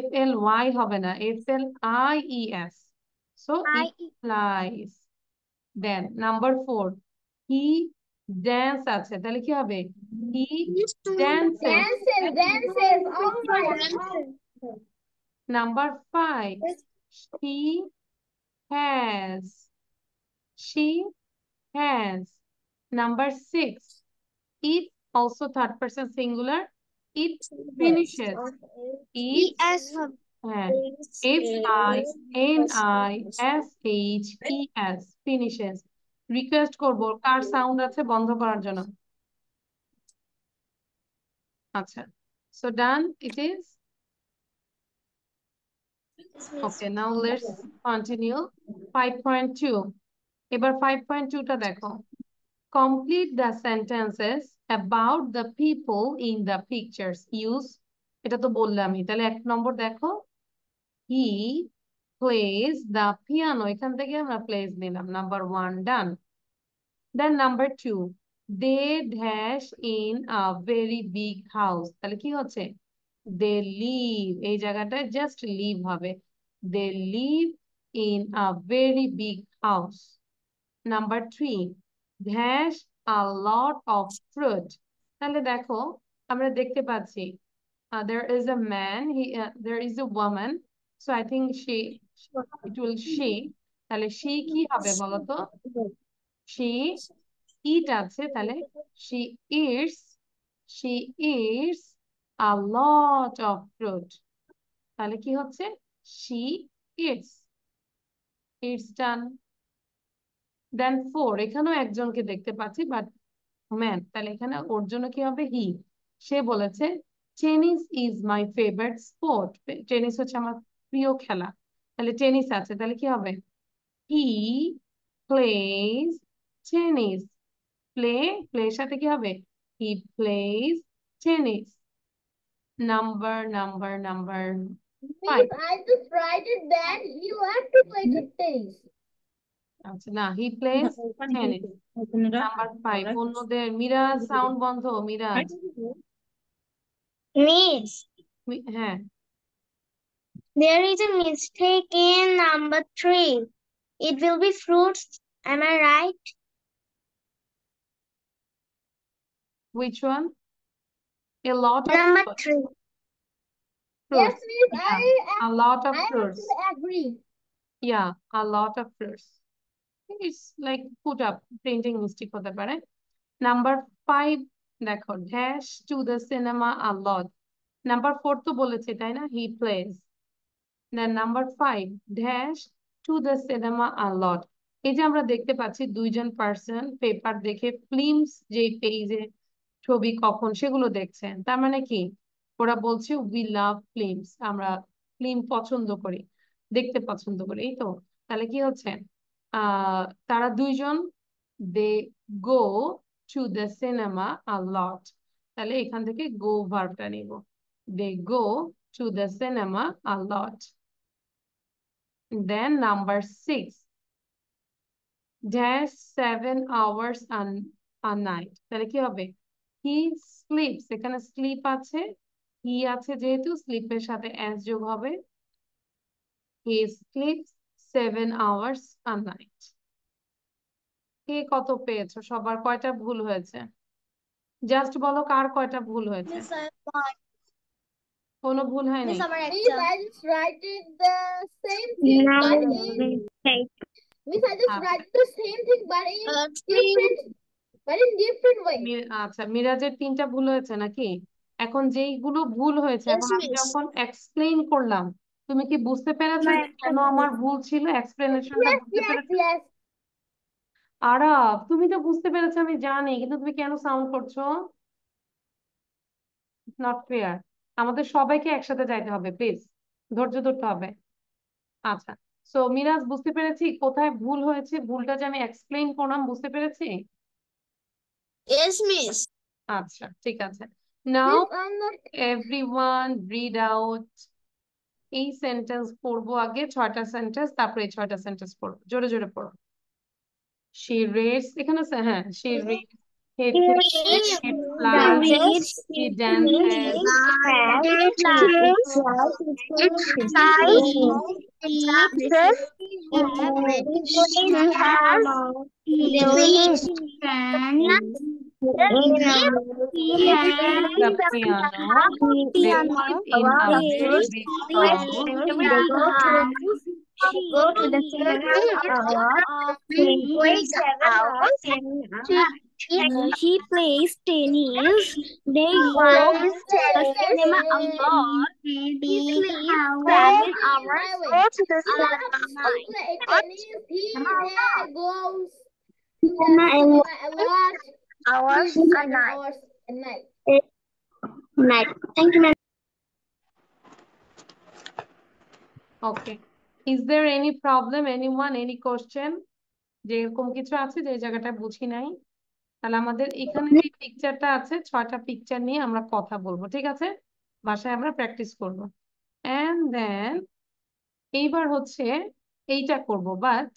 FLY হবে না, FLIES, so I it flies. Then number 4 he dance আছে, তাহলে কি হবে, he dances. Dances, dances. All right. Number 5 she has, she has. Number 6 it, also third person singular, it finishes, it, ES. হ্যাঁ, FINISHES, finishes। Request করবো, কার sound আছে বন্ধ করার জন্য। আচ্ছা, so done it is. Okay, now let's continue 5.2। এবার 5.2টা দেখো, complete the sentences about the people in the pictures, use, এটা তো বললামই। তাহলে 1 নম্বর দেখো, he plays the piano, এখান থেকে আমরা প্লেস নিলাম, number 1 done. Then number 2 they dash in a very big house, তাহলে কি হচ্ছে, দে লিভ, এই জায়গাটায় জাস্ট লিভ হবে। They live in a very big house. Number 3, has a lot of fruit. তাহলে দেখো আমরা দেখতে পাচ্ছি there is a man, there is a woman, so I think it will she। তাহলে she কি হবে বলতো? she eat আছে, তাহলে she eats she eats a lot of fruit। তাহলে কি হচ্ছে? she eats, it's done। দেন 4, এখানেও একজনকে দেখতে পাচ্ছি বাট ম্যান, তাহলে এখানে ওর জন্য কি হবে? হি। সে বলেছে tennis is my favourite sport, tennis হচ্ছে আমার প্রিয় খেলা। তাহলে টেনিস আছে, তাহলে কি হবে? He plays tennis. প্লের সাথে কি হবে? He plays tennis. Number 5। Miss, I just write it that you have to play the tennis. আচ্ছা না, হি প্লেজ টেনিস। নাম্বার 5 অন্যদের। মিরাজ সাউন্ড বন্ধ, মিরাজ। Miss, হ্যাঁ, there is a mistake in number 3. It will be fruits. Am I right? which one? A lot of Number fruits. 3. Yes, Miss, Yeah, a lot of I fruits. actually agree. Yeah, a lot of fruits. It's like put up printing mistake হতে পারে। Number 5 দেখো, dash to the cinema a lot। Number 4 তো বলেছে তাই না, he plays। Then number 5 dash to the cinema a lot। এই যে আমরা দেখতে পাচ্ছি দুইজন পার্সন পেপার দেখে ফিল্মস যে পেজে ছবি কখন সেগুলো দেখছেন, তার মানে কি ওরা বলছে উই লাভ ফিল্মস, আমরা ফিল্ম পছন্দ করি, দেখতে পছন্দ করি, এই তো। তাহলে কি হচ্ছে? তারা দুইজন they go to the cinema a lot. তাহলে এখান থেকে গো ভার্বটা নিব। They go to the cinema a lot. Then number 6 dash 7 hours a night। তাহলে কি হবে? হি স্লিপস, এখানে স্লিপ আছে, হি আছে যেহেতু স্লিপের সাথে এস যোগ হবে। হি স্লিপস 7 hours a night। কে কত পেয়েছো? সবার কয়টা ভুল হয়েছে? জাস্ট বলো কার কয়টা ভুল হয়েছে। কোনো ভুল হয় নাই? Miss, I just write it the same thing, but in Miss, I just write the same thing, but in different way. আচ্ছা, মিরাজের 3টা ভুল হয়েছে নাকি? এখন যেইগুলো ভুল হয়েছে এখন আমি যখন এক্সপ্লেইন করলাম, তুমি কি বুঝতে পেরেছো যে কেন আমার ভুল ছিল? এক্সপ্লেনেশনটা Yes, বুঝতে yes, পেরেছো? yes. আরাব, তুমি তো বুঝতে পেরেছো আমি জানি, কিন্তু তুমি কেন সাউন্ড করছো? Not fair. আমাদের সবাইকে একসাথে যাইতে হবে, প্লিজ ধৈর্য ধরতে হবে। আচ্ছা, সো মিরাজ বুঝতে পেরেছি কোথায় ভুল হয়েছে, ভুলটা যে আমি এক্সপ্লেইন করলাম, বুঝতে পেরেছি? Yes, Miss. আচ্ছা ঠিক আছে। নাও Miss, I'm not. Everyone read out. এই সেন্টেন্স পড়বো আগে, 6টা সেন্টেন্স, তারপরে এই 6টা সেন্টেন্স পড়বো। জোরে জোরে পড়ো। she reads, এখানে আছে, হ্যাঁ, she reads, he thinks, he flies, he dances, he plays the piano, they live in a very big house, Go to the cinema he plays tennis. They go to the cinema a lot. He sleeps 7 hours Go to the cinema tennis. He goes to the cinema a lot. hours He a night. hours a night. Thank you, ma'am. Okay, is there any problem, anyone, any question? যে এরকম কিছু আছে যে জায়গাটা বুঝি নাই? তাহলে আমাদের এখানে যে পিকচারটা আছে, 6টা পিকচার নিয়ে আমরা কথা বলবো, ঠিক আছে? বাসায় আমরা প্র্যাকটিস করব। এন্ড দেন এইবার হচ্ছে এইটা করব, বাট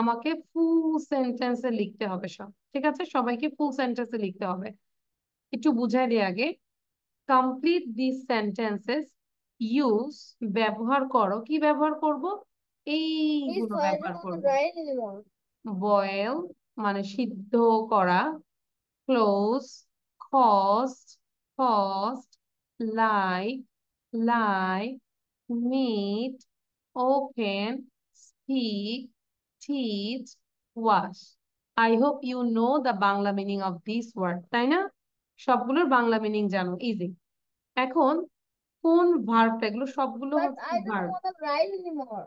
আমাকে ফুল সেন্টেন্সে লিখতে হবে সব, ঠিক আছে? সবাইকে ফুল সেন্টেন্সে লিখতে হবে। একটু বুঝাই দিই আগে। কমপ্লিট দিস সেন্টেন্সেস, ইউজ ব্যবহার করো। কি ব্যবহার করব? Miss এইগুলো Faisal ব্যবহার doesn't করব। write anymore. বয়েল মানে সিদ্ধ করা, close, cost, cost, like, like, meet, open, speak, teach, wash. I hope you know the Bangla meaning of this word, তাই না? সবগুলোর বাংলা মিনিং জানো, ইজি। এখন কোন ভার্বটা, এগুলো সবগুলো But হচ্ছে I don't verb. want to write anymore.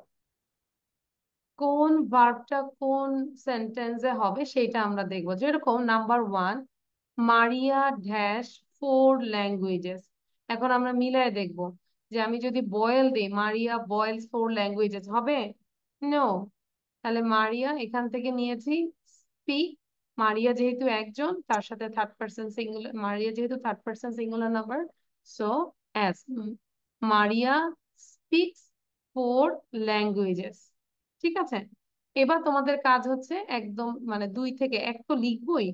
কোন ভার্বটা কোন সেন্টেন্সে হবে সেটা আমরা দেখবো। যেরকম নাম্বার 1, মারিয়া ড্যাশ 4 ল্যাঙ্গুয়েজেস। এখন আমরা মিলায় দেখব যে আমি যদি বয়েল দিই, মারিয়া বয়েলস 4 ল্যাঙ্গুয়েজেস হবে? নো। তাহলে মারিয়া এখান থেকে নিয়েছি স্পিক। মারিয়া যেহেতু একজন, তার সাথে থার্ড পার্সন সিঙ্গুলার, মারিয়া যেহেতু third person singular number, so as মারিয়া স্পিক্স 4 ল্যাঙ্গুয়েজেস। ঠিক আছে, এবার তোমাদের কাজ হচ্ছে একদম মানে 2 থেকে 1 তো লিখবোই,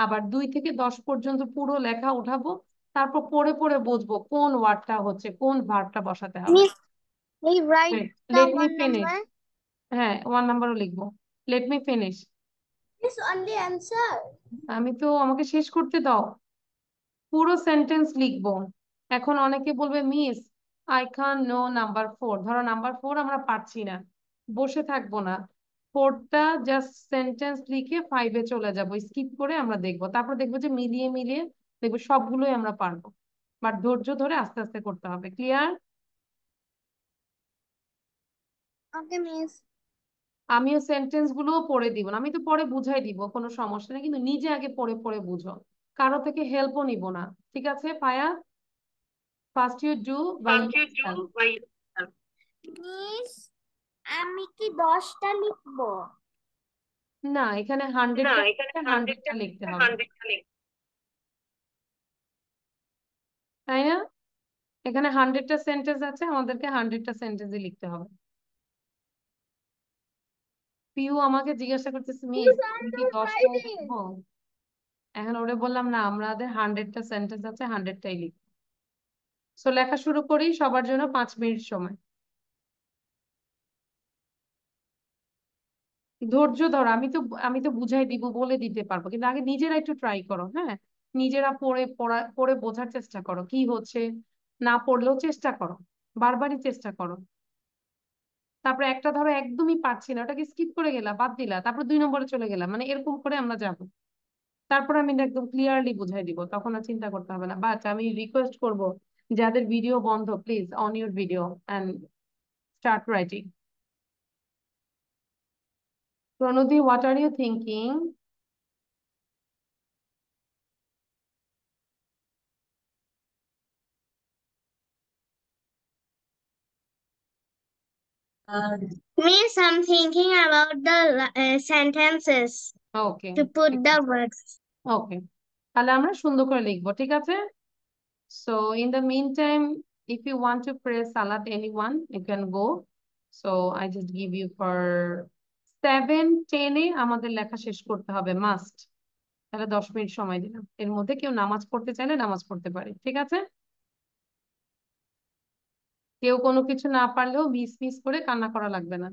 আবার 2 থেকে 10 পর্যন্ত পুরো লেখা উঠাবো, তারপর পড়ে পড়ে বুঝবো কোন ওয়ার্ডটা হচ্ছে, কোন ভার্বটা বসাতে হবে। Miss, we write the let me one finish. number. হ্যাঁ, 1 নাম্বারও লিখবো। Let me finish. Miss, only answer. আমি তো, আমাকে শেষ করতে দাও। পুরো সেন্টেন্স লিখবো। এখন অনেকে বলবে miss I can know number 4। ধরো নাম্বার 4 আমরা পারছি না, বসে থাকবো না, 4টা জাস্ট সেন্টেন্স লিখে 5-এ চলে যাবো, স্কিপ করে আমরা দেখবো, তারপর দেখবো যে মিলিয়ে মিলিয়ে দেখবো সবগুলোই আমরা পারবো। বাট ধৈর্য ধরে আস্তে আস্তে করতে হবে। ক্লিয়ার? Okay, Miss. আমিও সেন্টেন্স গুলোও পড়ে দিব না, আমি তো পরে বুঝাই দিব, কোনো সমস্যা নেই, কিন্তু নিজে আগে পড়ে পড়ে বুঝো, কারো থেকে হেল্পও নিব না। ঠিক আছে পায়া? First you do by yourself. Miss, আমি কি 10টা লিখবো? না, এখানে 100টা, 100টা লিখতে হবে, তাই না? এখানে 100টা সেন্টেন্স আছে, আমাদেরকে 100টা সেন্টেন্সই লিখতে হবে। পিউ আমাকে জিজ্ঞাসা করতেছে মিস Miss, I'm আমি কি not 10টাই writing. লিখবো? এখন ওরে বললাম না, আমাদের 100টা সেন্টেন্স আছে, 100টাই লিখবো। সো লেখা শুরু করি, সবার জন্য 5 মিনিট সময়। ধৈর্য ধরো, আমি তো বুঝাই দিব, বলে দিতে পারবো, কিন্তু আগে নিজেরা একটু ট্রাই করো। হ্যাঁ, নিজেরা পড়ে বোঝার চেষ্টা করো কি হচ্ছে, না পড়লেও চেষ্টা করো, বারবারই চেষ্টা করো। তারপরে একটা ধরো একদমই পারছি না, ওটাকে স্কিপ করে গেলা, বাদ দিলা, তারপর 2 নম্বরে চলে গেলাম, মানে এরকম করে আমরা যাব। তারপর আমি একদম ক্লিয়ারলি বুঝাই দিব, তখন আর চিন্তা করতে হবে না। বাট আমি রিকোয়েস্ট করব, যাদের ভিডিও বন্ধ, please on your video and start writing. Pranati, what are you thinking? Miss, I'm thinking about the sentences okay, to put the words. Okay, তাহলে আমরা সুন্দর করে লিখবো, ঠিক আছে? So in the mean time, if you want to press salat anyone you can go. So I just give you for 7-10 আমাদের লেখা শেষ করতে হবে মাস্ট। তাহলে 10 মিনিট সময় দিলাম, এর মধ্যে কেউ নামাজ পড়তে চাইলে নামাজ পড়তে পারে, ঠিক আছে? কেউ কোনো কিছু না পারলেও মিস মিস করে কান্না করা লাগবে না।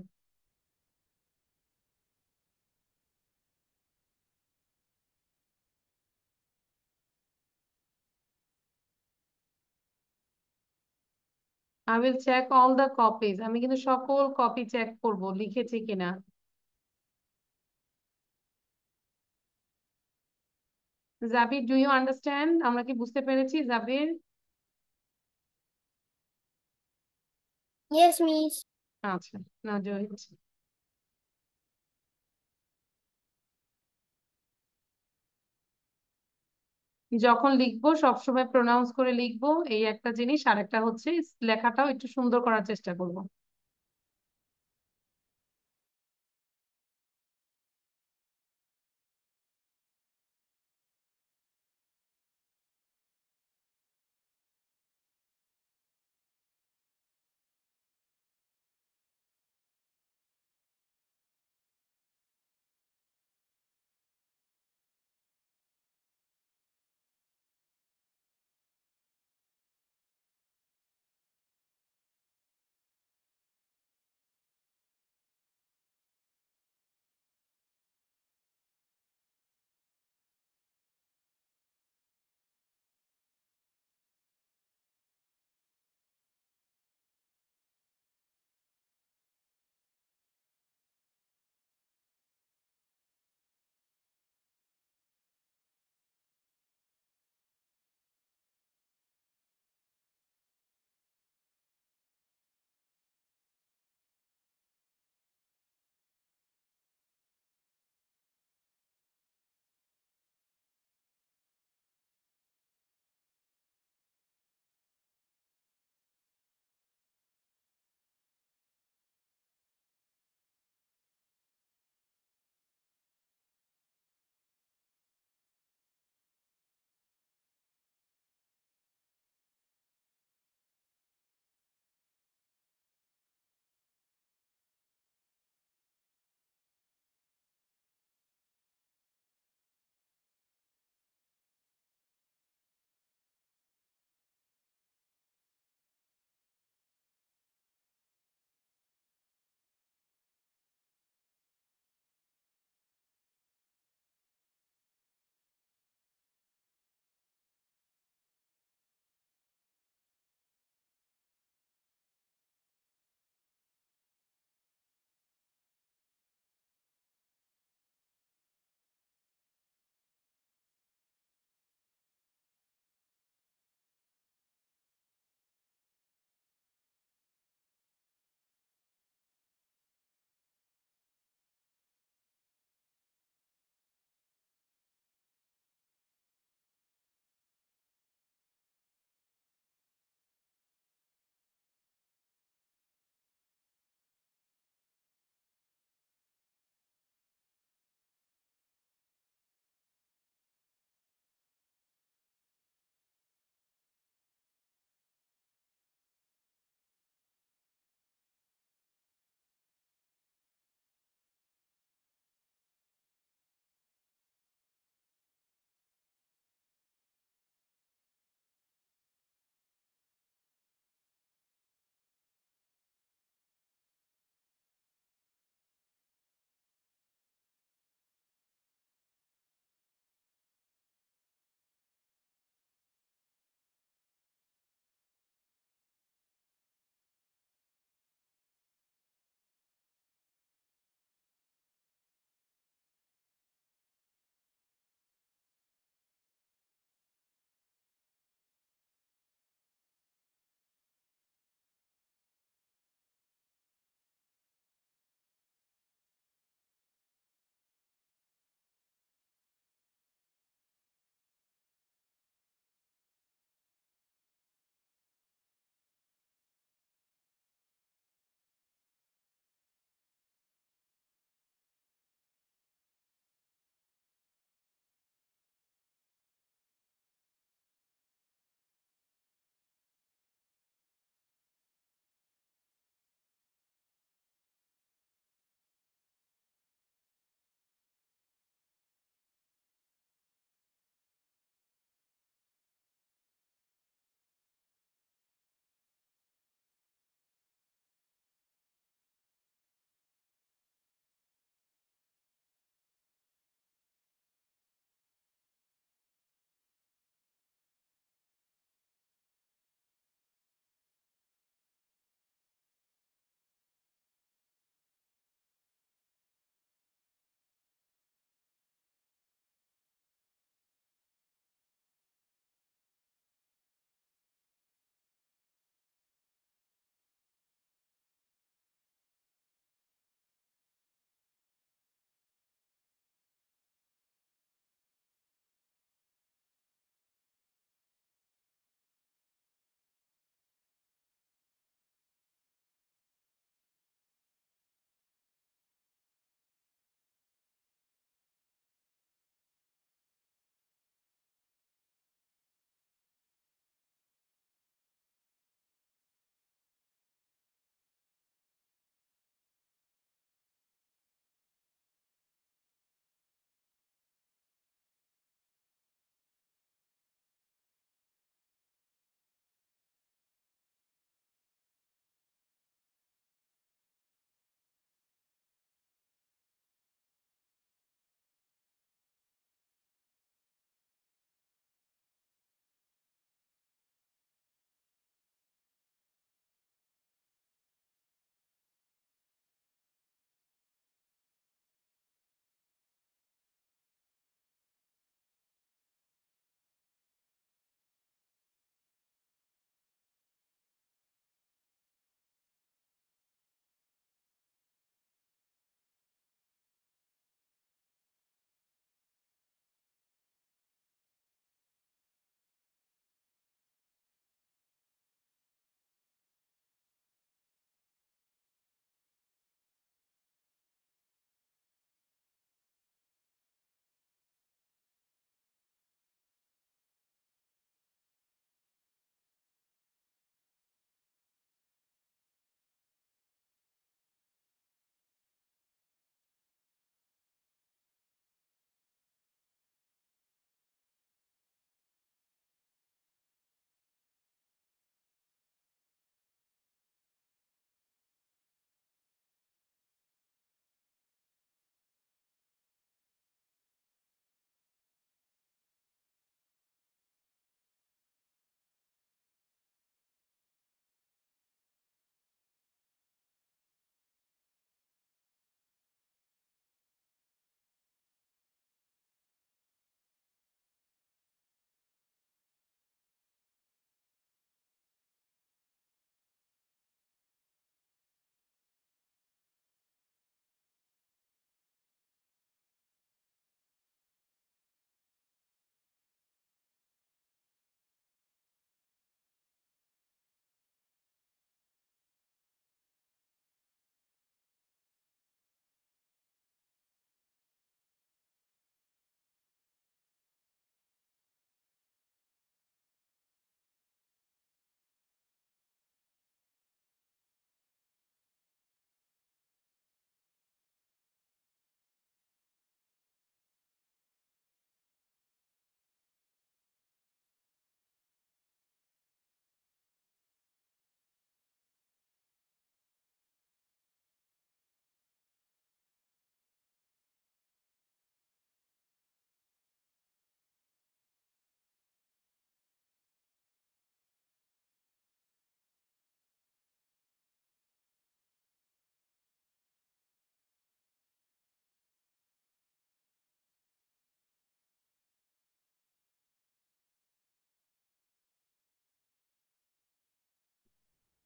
I will check all the copies, আমি কিন্তু সকল কপি চেক করব লিখেছি কিনা। জাবির, ডু ইউ আন্ডারস্ট্যান্ড? আমরা কি বুঝতে পেরেছি জাবির? Yes, Miss. আচ্ছা, না জয়িত। যখন লিখবো সবসময় প্রোনাউন্স করে লিখবো, এই একটা জিনিস। আর একটা হচ্ছে লেখাটাও একটু সুন্দর করার চেষ্টা করব।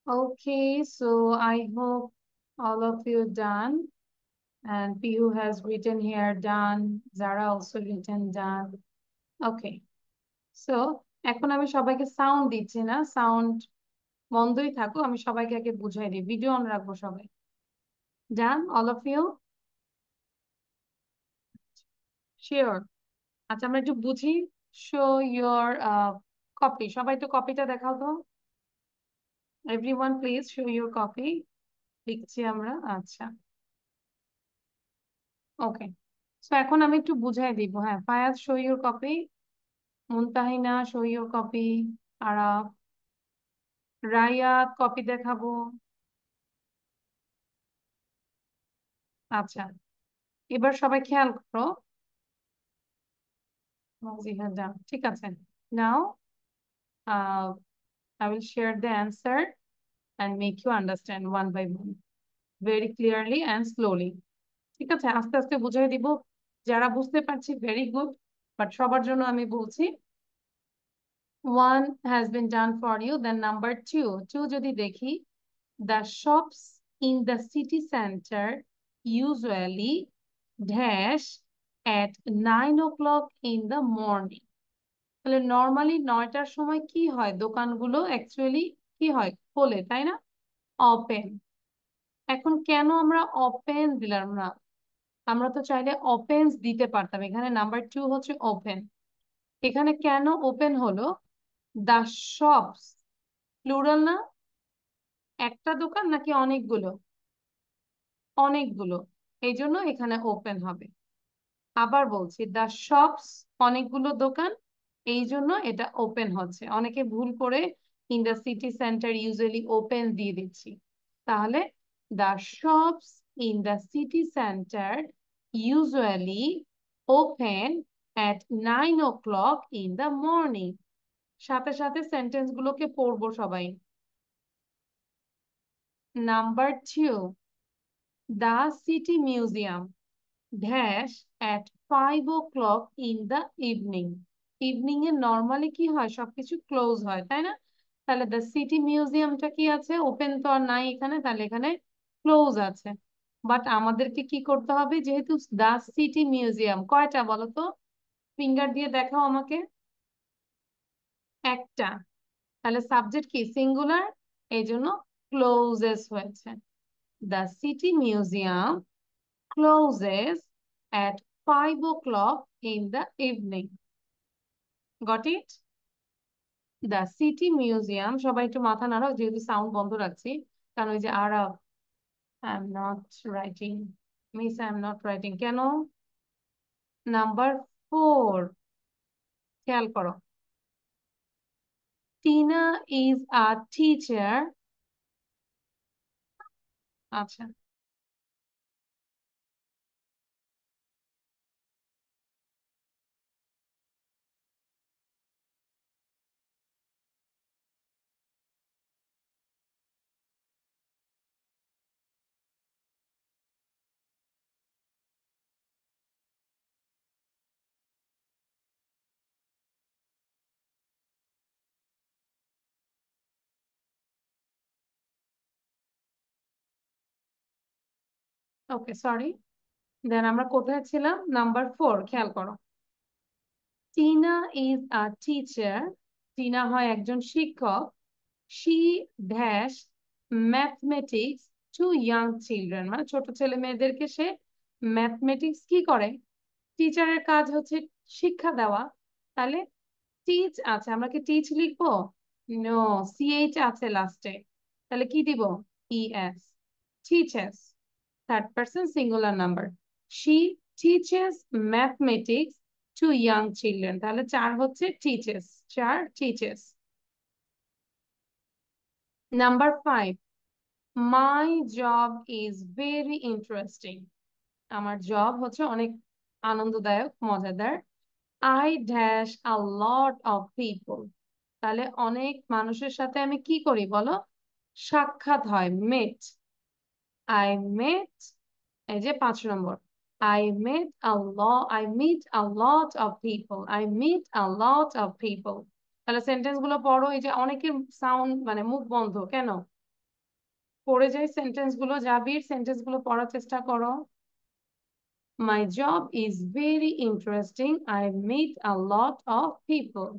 Okay, so I hope all of you done. And Piyu has written here done. Zara also written done. Okay. So এখন আমি সবাইকে সাউন্ড দিচ্ছি না, সাউন্ড বন্ধই থাকুক, আমি সবাইকে আগে বুঝাই দিই, ভিডিও অন রাখবো সবাই। Done all of you? Sure? আচ্ছা আমরা একটু বুঝি। শো ইয়োর কপি, সবাই একটু কপিটা দেখাও তো। Everyone please show your copy. লিখছি আমরা, আচ্ছা ওকে। সো এখন আমি একটু বুঝাই দিব। হ্যাঁ, Fayaz show your copy, Muntahina show your copy, Araf, Rayat copy দেখাবো। আচ্ছা এবার সবাই খেয়াল করো। জিহা যান, ঠিক আছে। নাও I will share the answer and make you understand one by one very clearly and slowly. ঠিক আছে, আস্তে আস্তে বুঝাই দিব। যারা বুঝতে পারছি ভেরি গুড, বাট সবার জন্য আমি বলছি। One has been done for you, then number two যদি দেখি, the shops in the city center usually dash at 9 o'clock in the morning. তাহলে নর্মালি 9টার সময় কি হয়, দোকানগুলো অ্যাকচুয়ালি কি হয়, খোলে, তাই না? ওপেন। এখন কেন আমরা ওপেন দিলাম না? আমরা তো চাইলে ওপেন্স দিতে পারতাম, এখানে নাম্বার টু হচ্ছে ওপেন। এখানে কেন ওপেন হলো? দা শপস, প্লুরাল না? একটা দোকান নাকি অনেকগুলো? অনেকগুলো, এই জন্য এখানে ওপেন হবে। আবার বলছি, দা শপস অনেকগুলো দোকান, এই জন্য এটা ওপেন হচ্ছে। অনেকে ভুল করে in the city centre usually open দিয়ে দিচ্ছি। তাহলে the shops in the city centre usually open at 9 o'clock in the morning. সাথে সাথে সেন্টেন্স গুলোকে পড়বো সবাই। Number two, the city museum dash at 5 o'clock in the evening. Evening A normally কি হয়, সবকিছু ক্লোজ হয়, তাই না? তাহলে দ্য সিটি মিউজিয়ামটা কি আছে, ওপেন তো আর নাই এখানে, তাহলে এখানে ক্লোজ আছে। বাট আমাদেরকে কি করতে হবে, যেহেতু দ্য সিটি মিউজিয়াম কয়টা বলো তো, ফিঙ্গার দিয়ে দেখাও আমাকে। একটা, তাহলে সাবজেক্ট কি, সিঙ্গুলার, এই জন্য ক্লোজেস হয়েছে। The city museum closes at 5 o'clock in the evening. Got it? The city museum, সবাই একটু মাথা নাড়াও, যেহেতু সাউন্ড বন্ধ রাখছি, কারণ ওই যে আরব, I am not writing, miss I am not writing, কেন? নাম্বার ফোর, খেয়াল করো। Tina is a teacher. আচ্ছা ওকে সরি, দেন আমরা কোথায় ছিলাম? নাম্বার ফোর, খেয়াল করো। Tina is a teacher, Tina হয় একজন শিক্ষক। She dash mathematics to young children, মানে ছোট ছেলে মেয়েদেরকে সে ম্যাথমেটিক্স কি করে, টিচারের কাজ হচ্ছে শিক্ষা দেওয়া। তাহলে টিচ আছে, আমরা কি টিচ লিখবো? নো, সিএইচ আছে লাস্টে, তাহলে কি দিব? ES, teachers, third person singular number. She teaches mathematics to young children, তাহলে চার হচ্ছে টিচেস, চার teaches. Number five, my job is very interesting, আমার জব হচ্ছে অনেক আনন্দদায়ক, মজাদার। I dash a lot of people, তাহলে অনেক মানুষের সাথে আমি কি করি বলো, সাক্ষাৎ হয়, মেট। আই মেট, এই যে 5 নম্বর, I met a lot, I meet a lot of people, I meet a lot of people। তাহলে সেন্টেন্স গুলো পড়ো, এই যে অনেকের সাউন্ড মানে মুখ বন্ধ কেন? পড়ে যাই সেন্টেন্স গুলো, জাবির সেন্টেন্স গুলো পড়ার চেষ্টা করো। My job is very interesting. I meet a lot of people.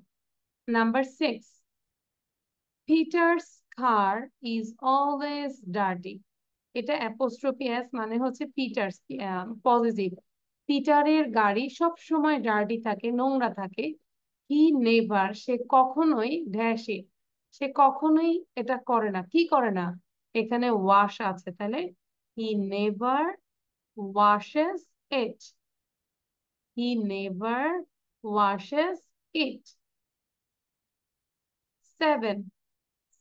Number 6. Peter's car is always dirty. এটা অ্যাপোস্ট্রোফি এস মানে হচ্ছে পিটার্স, পজিটিভ। পিটারের গাড়ি সব সময় ডার্টি থাকে, নোংরা থাকে। হি নেভার, সে কখনোই, ড্যাশে, সে কখনোই এটা করে না। কি করে না? এখানে ওয়াশ আছে, তাহলে he never washes it. He never washes it. 7.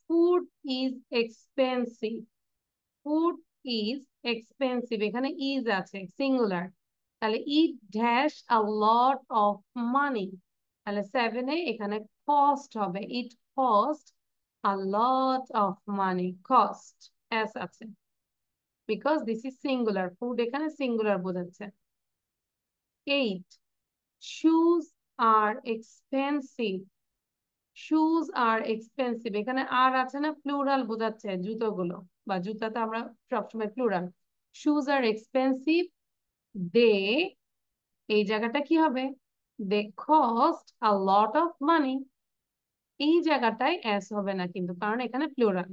Food is expensive. Food is expensive, এখানে ইজ আছে সিঙ্গুলার, তাহলে it dash a lot of মানি। তাহলে 7-এ এখানে কস্ট হবে, it cost a lot of money. Cost s আছে because this is singular, food এখানে singular বোঝাচ্ছে। 8. Shoes are expensive. Shoes are expensive, এখানে আর আছে না, প্লুরাল বোঝাচ্ছে জুতোগুলো, বা জুতাতে আমরা সবসময় plural. Shoes are expensive, they, এই জায়গাটা কি হবে? They cost a lot of money. এই জায়গাটায় এস হবে না কিন্তু, কারণ এখানে plural.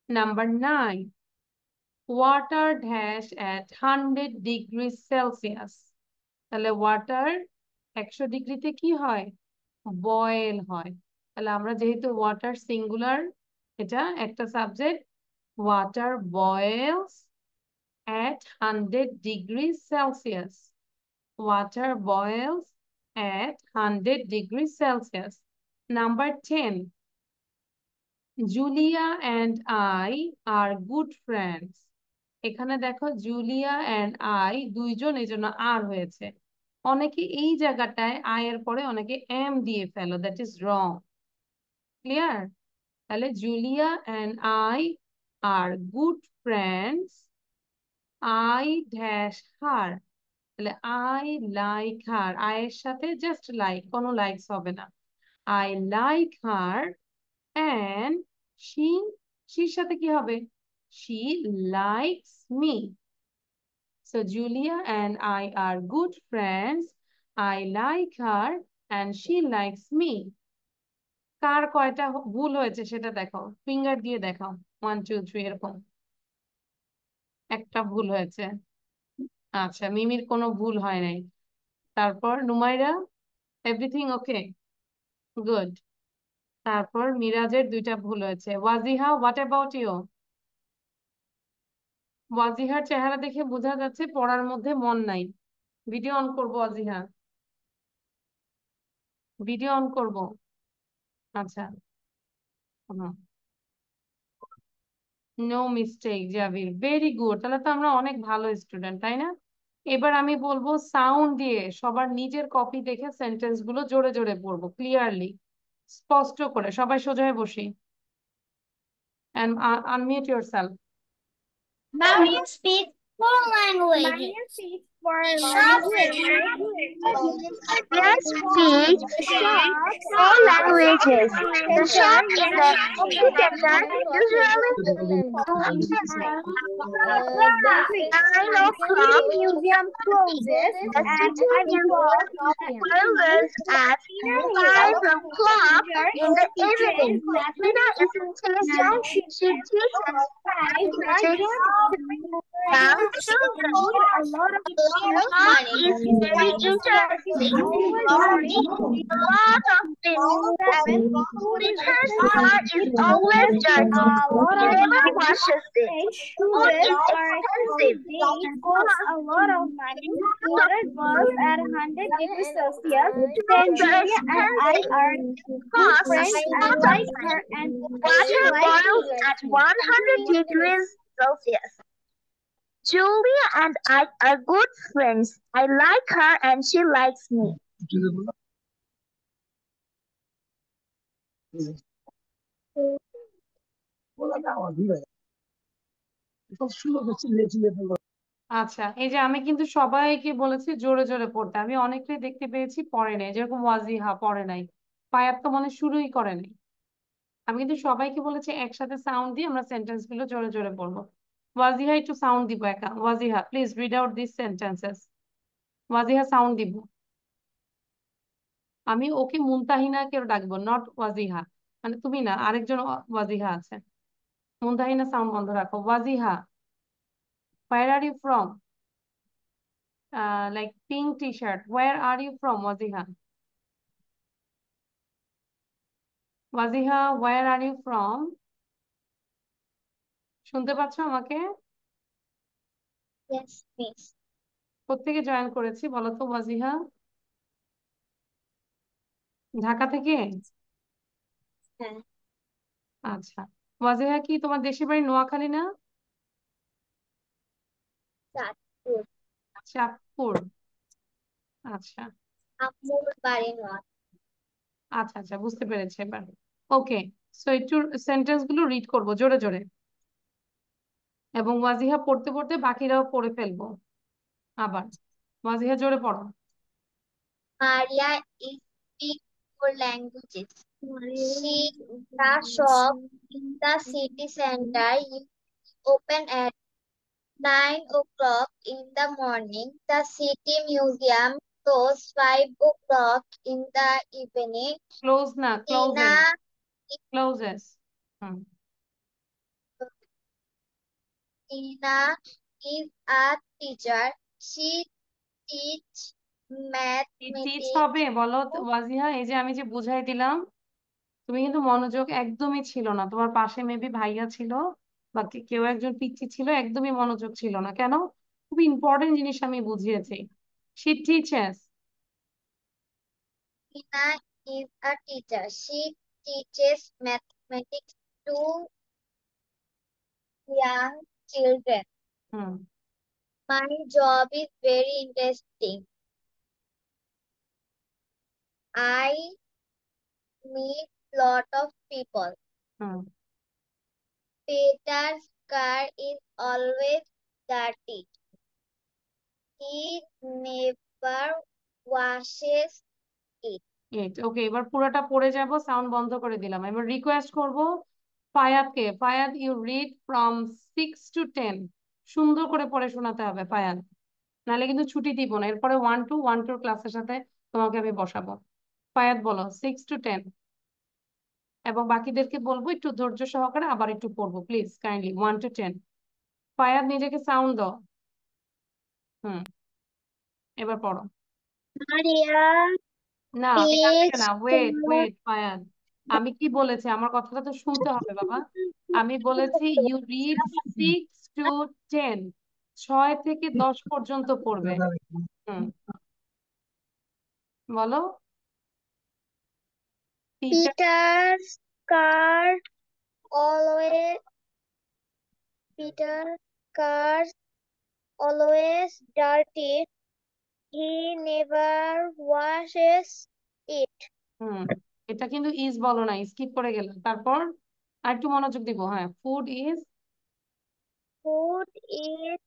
Number 9. Water dash at 100 degree Celsius. তাহলে ওয়াটার 100 ডিগ্রিতে কি হয়? বয়েল হয়। তাহলে আমরা যেহেতু ওয়াটার সিঙ্গুলার, এটা একটা subject, water বয়েলস at 100 degrees Celsius. Water boils at 100 degrees Celsius. Number 10. Julia and I are good friends. এখানে দেখো জুলিয়া অ্যান্ড আই দুইজন, এই জন্য আর হয়েছে। অনেকে এই জায়গাটায় আই এর পরে অনেকে এম দিয়ে ফেলো, দ্যাট ইজ রং। ক্লিয়ার? তাহলে Julia and I are good friends. I dash her, তাহলে আই লাইক হার, আয়ের সাথে জাস্ট লাইক, কোনো লাইকস হবে না। I like her and she, শির সাথে কি হবে? She likes me. So Julia and I are good friends. I like her and she likes me. কার কয়টা ভুল হয়েছে সেটা দেখো, ফিঙ্গার দিয়ে দেখাও, 1 2 3 এরকম। একটা ভুল হয়েছে। আচ্ছা, মিমির কোনো ভুল হয় নাই। তারপর নুমাইরা, এভরিথিং ওকে, গুড। তারপর মিরাজের 2টা ভুল হয়েছে। Wajiha, what about you? ওয়াজিহার চেহারা দেখে বোঝা যাচ্ছে পড়ার মধ্যে মন নাই। ভিডিও অন করবো ওয়াজিহা, ভিডিও অন করব। আচ্ছা, নো মিস্টেক জাবির, ভেরি গুড। তাহলে তো আমরা অনেক ভালো স্টুডেন্ট, তাই না? এবার আমি বলবো সাউন্ড দিয়ে সবার নিজের কপি দেখে সেন্টেন্স গুলো জোরে জোরে পড়বো, ক্লিয়ারলি, স্পষ্ট করে। সবাই সোজা হয়ে বসি and unmute yourself. Mariam speaks 4 languages. Mariam speaks 4 languages. Let's speak all languages. The shop in the city center usually 9 o'clock. Museum closes The city museum closes at 5 o'clock in the evening. Mina is in Taiwan. She teaches young children. a lot of Art is very interesting. A lot of things. Peter's car is always dirty. He never washes it. Food is expensive. costs a lot of money. Water boils at 100 degrees Celsius. Then Julia and I are good friends. I like her and Water boils at 100 degrees Celsius. Julia and I are good friends. I like her and she likes me. আচ্ছা, এই যে আমি কিন্তু সবাইকে বলেছি জোরে জোরে পড়তে, আমি অনেকটাই দেখতে পেয়েছি পড়ে নাই, যেরকম ওয়াজিহা পড়ে নাই, পায়াত তো মনে শুরুই করে নাই। আমি কিন্তু সবাইকে বলেছি একসাথে সাউন্ড দিয়ে আমরা সেন্টেন্স গুলো জোরে জোরে বলবো। ওয়াজিহা একটু সাউন্ড দিব একা। Wajiha please read out this sentences. Wajiha sound দিব। আমি ওকে মুনতাহিনা কেউ ডাকবো, নট ওয়াজিহা। মানে তুমি না, আরেকজন ওয়াজিহা আছে। মুনতাহিনা সাউন্ড বন্ধ রাখো। Wajiha, where are you from? Like pink t-shirt, where are you from? Waziha, Waziha, where are you from? শুনতে পাচ্ছ আমাকে? Yes, miss. কোত্থেকে জয়েন করেছি বলো তো ওয়াজিহা? ঢাকা থেকে? হ্যাঁ। আচ্ছা। ওয়াজিহা কি তোমার দেশের বাড়ি নোয়াখালী না? চাঁদপুর। চাঁদপুর। আচ্ছা আম্মুর বাড়ি নয়। আচ্ছা আচ্ছা, বুঝতে পেরেছি এবার। ওকে, সো একটু সেন্টেন্স গুলো রিড করবো জোরে জোরে, এবং ওয়াজিহা পড়তে পড়তে বাকিরাও পড়ে ফেলবো আবার। ওয়াজিহা জোরে পড়ো। Maria is speak four languages. She the shop in the city center is open at 9 o'clock in the morning. The city museum closes 5 o'clock in the evening. Close না, Tina clauses, clauses. Hmm. Tina is a teacher. She teach teach mathematics হবে বলো to Wajiha? এই যে আমি যে বুঝাই দিলাম, তুমি কিন্তু মনোযোগ একদমই ছিল না। তোমার পাশে মেবি ভাইয়া ছিল বা কেউ একজন পিচ্চি ছিল, একদমই মনোযোগ ছিল না কেন? খুব ইম্পর্টেন্ট জিনিস আমি বুঝিয়েছি। She teachers. Tina is a teacher. She teaches mathematics to young children. Hmm My job is very interesting. I meet lot of people. Hmm. Peter's car is always dirty. He never washes it. ওকে, এবার পুরোটা পড়ে যাব, sound বন্ধ করে দিলাম। এবার request করব ফায়াদকে। Fayad, you read from 6 to 10। সুন্দর করে পড়ে শোনাতে হবে ফায়াদ, নাহলে কিন্তু ছুটি দিব না। এরপরে 1 to 1 ক্লাসের সাথে তোমাকে আমি বসাবো। ফায়াদ বলো 6 to 10, এবং বাকিদেরকে বলবো একটু ধৈর্য সহকারে আবার একটু পড়বো প্লিজ, কাইন্ডলি 1 to 10। ফায়াদ নিজেকে সাউন্ড দাও। হুম, এবার পড়ো। Maria না এখান থেকে takes না, ওয়েট four. ওয়েট ফায়াদ, আমি কি বলেছি? আমার কথাটা তো শুনতে হবে বাবা। আমি বলেছি ইউ রিড 6 to 10, 6 থেকে 10 পর্যন্ত পড়বে। হুম, বলো। Teacher. Peter's car always Peter's car always dirty. He never washes it. হুম, এটা কিন্তু ইজ বলো না, স্কিপ করে গেল। তারপর আর একটু মনোযোগ দিব। হ্যাঁ, food is Food is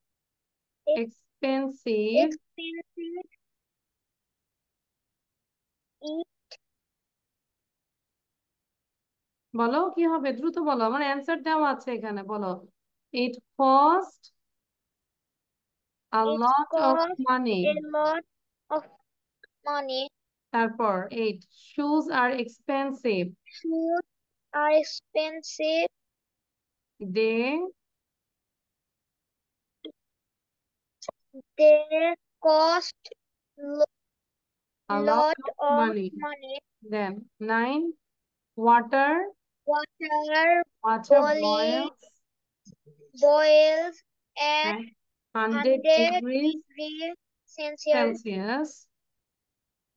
expensive. expensive. It বলো কি হবে, দ্রুত বলো, আমার অ্যান্সার দেওয়া আছে এখানে। বলো it cost a it lot of costs money. a lot of money. তারপর 8, shoes are expensive. Shoes are expensive. They They cost lo- a lot lot of of money. money. Then 9, water Water water boiling boils boils at at 100 100 degrees degrees Celsius. Celsius.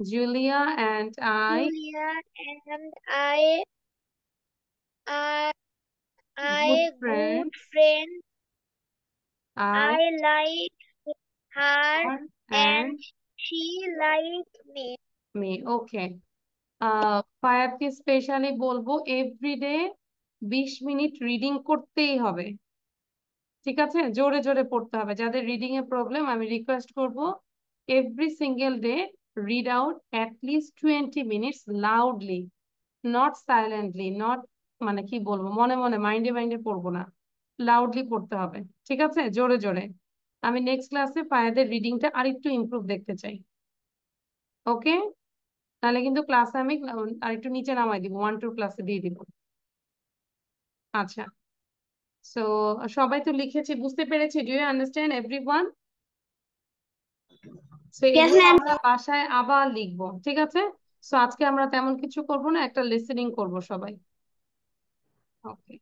Julia and I, Julia and I, good good friends, friend. I I like her her and and she liked me. me. Okay. ফায়ারকে specially বলবো everyday 20 minute reading করতেই হবে। ঠিক আছে, জোরে জোরে পড়তে হবে। যাদের রিডিং এ প্রবলেম, আমি রিকোয়েস্ট করব every single day read out at least 20 minutes loudly, not silently, not মানে কি বলবো, মনে মনে মাইন্ডে মাইন্ডে পড়বো না, লাউডলি পড়তে হবে, ঠিক আছে, জোরে জোরে। আমি নেক্সট ক্লাসে ফায়াদের রিডিংটা আরেকটু ইমপ্রুভ দেখতে চাই। ওকে, তাহলে কিন্তু ক্লাসে আমি আরেকটু নিচে নামাই দিব, 1-2 ক্লাসে দিয়ে দিব। আচ্ছা, সো সবাই তো লিখেছে, বুঝতে পেরেছি? Do you understand everyone? So Yes, এগুলো ma'am. আমরা বাসায় আবার লিখবো, ঠিক আছে? সো আজকে আমরা তেমন কিছু করব না, একটা লিসেনিং করব সবাই। ওকে।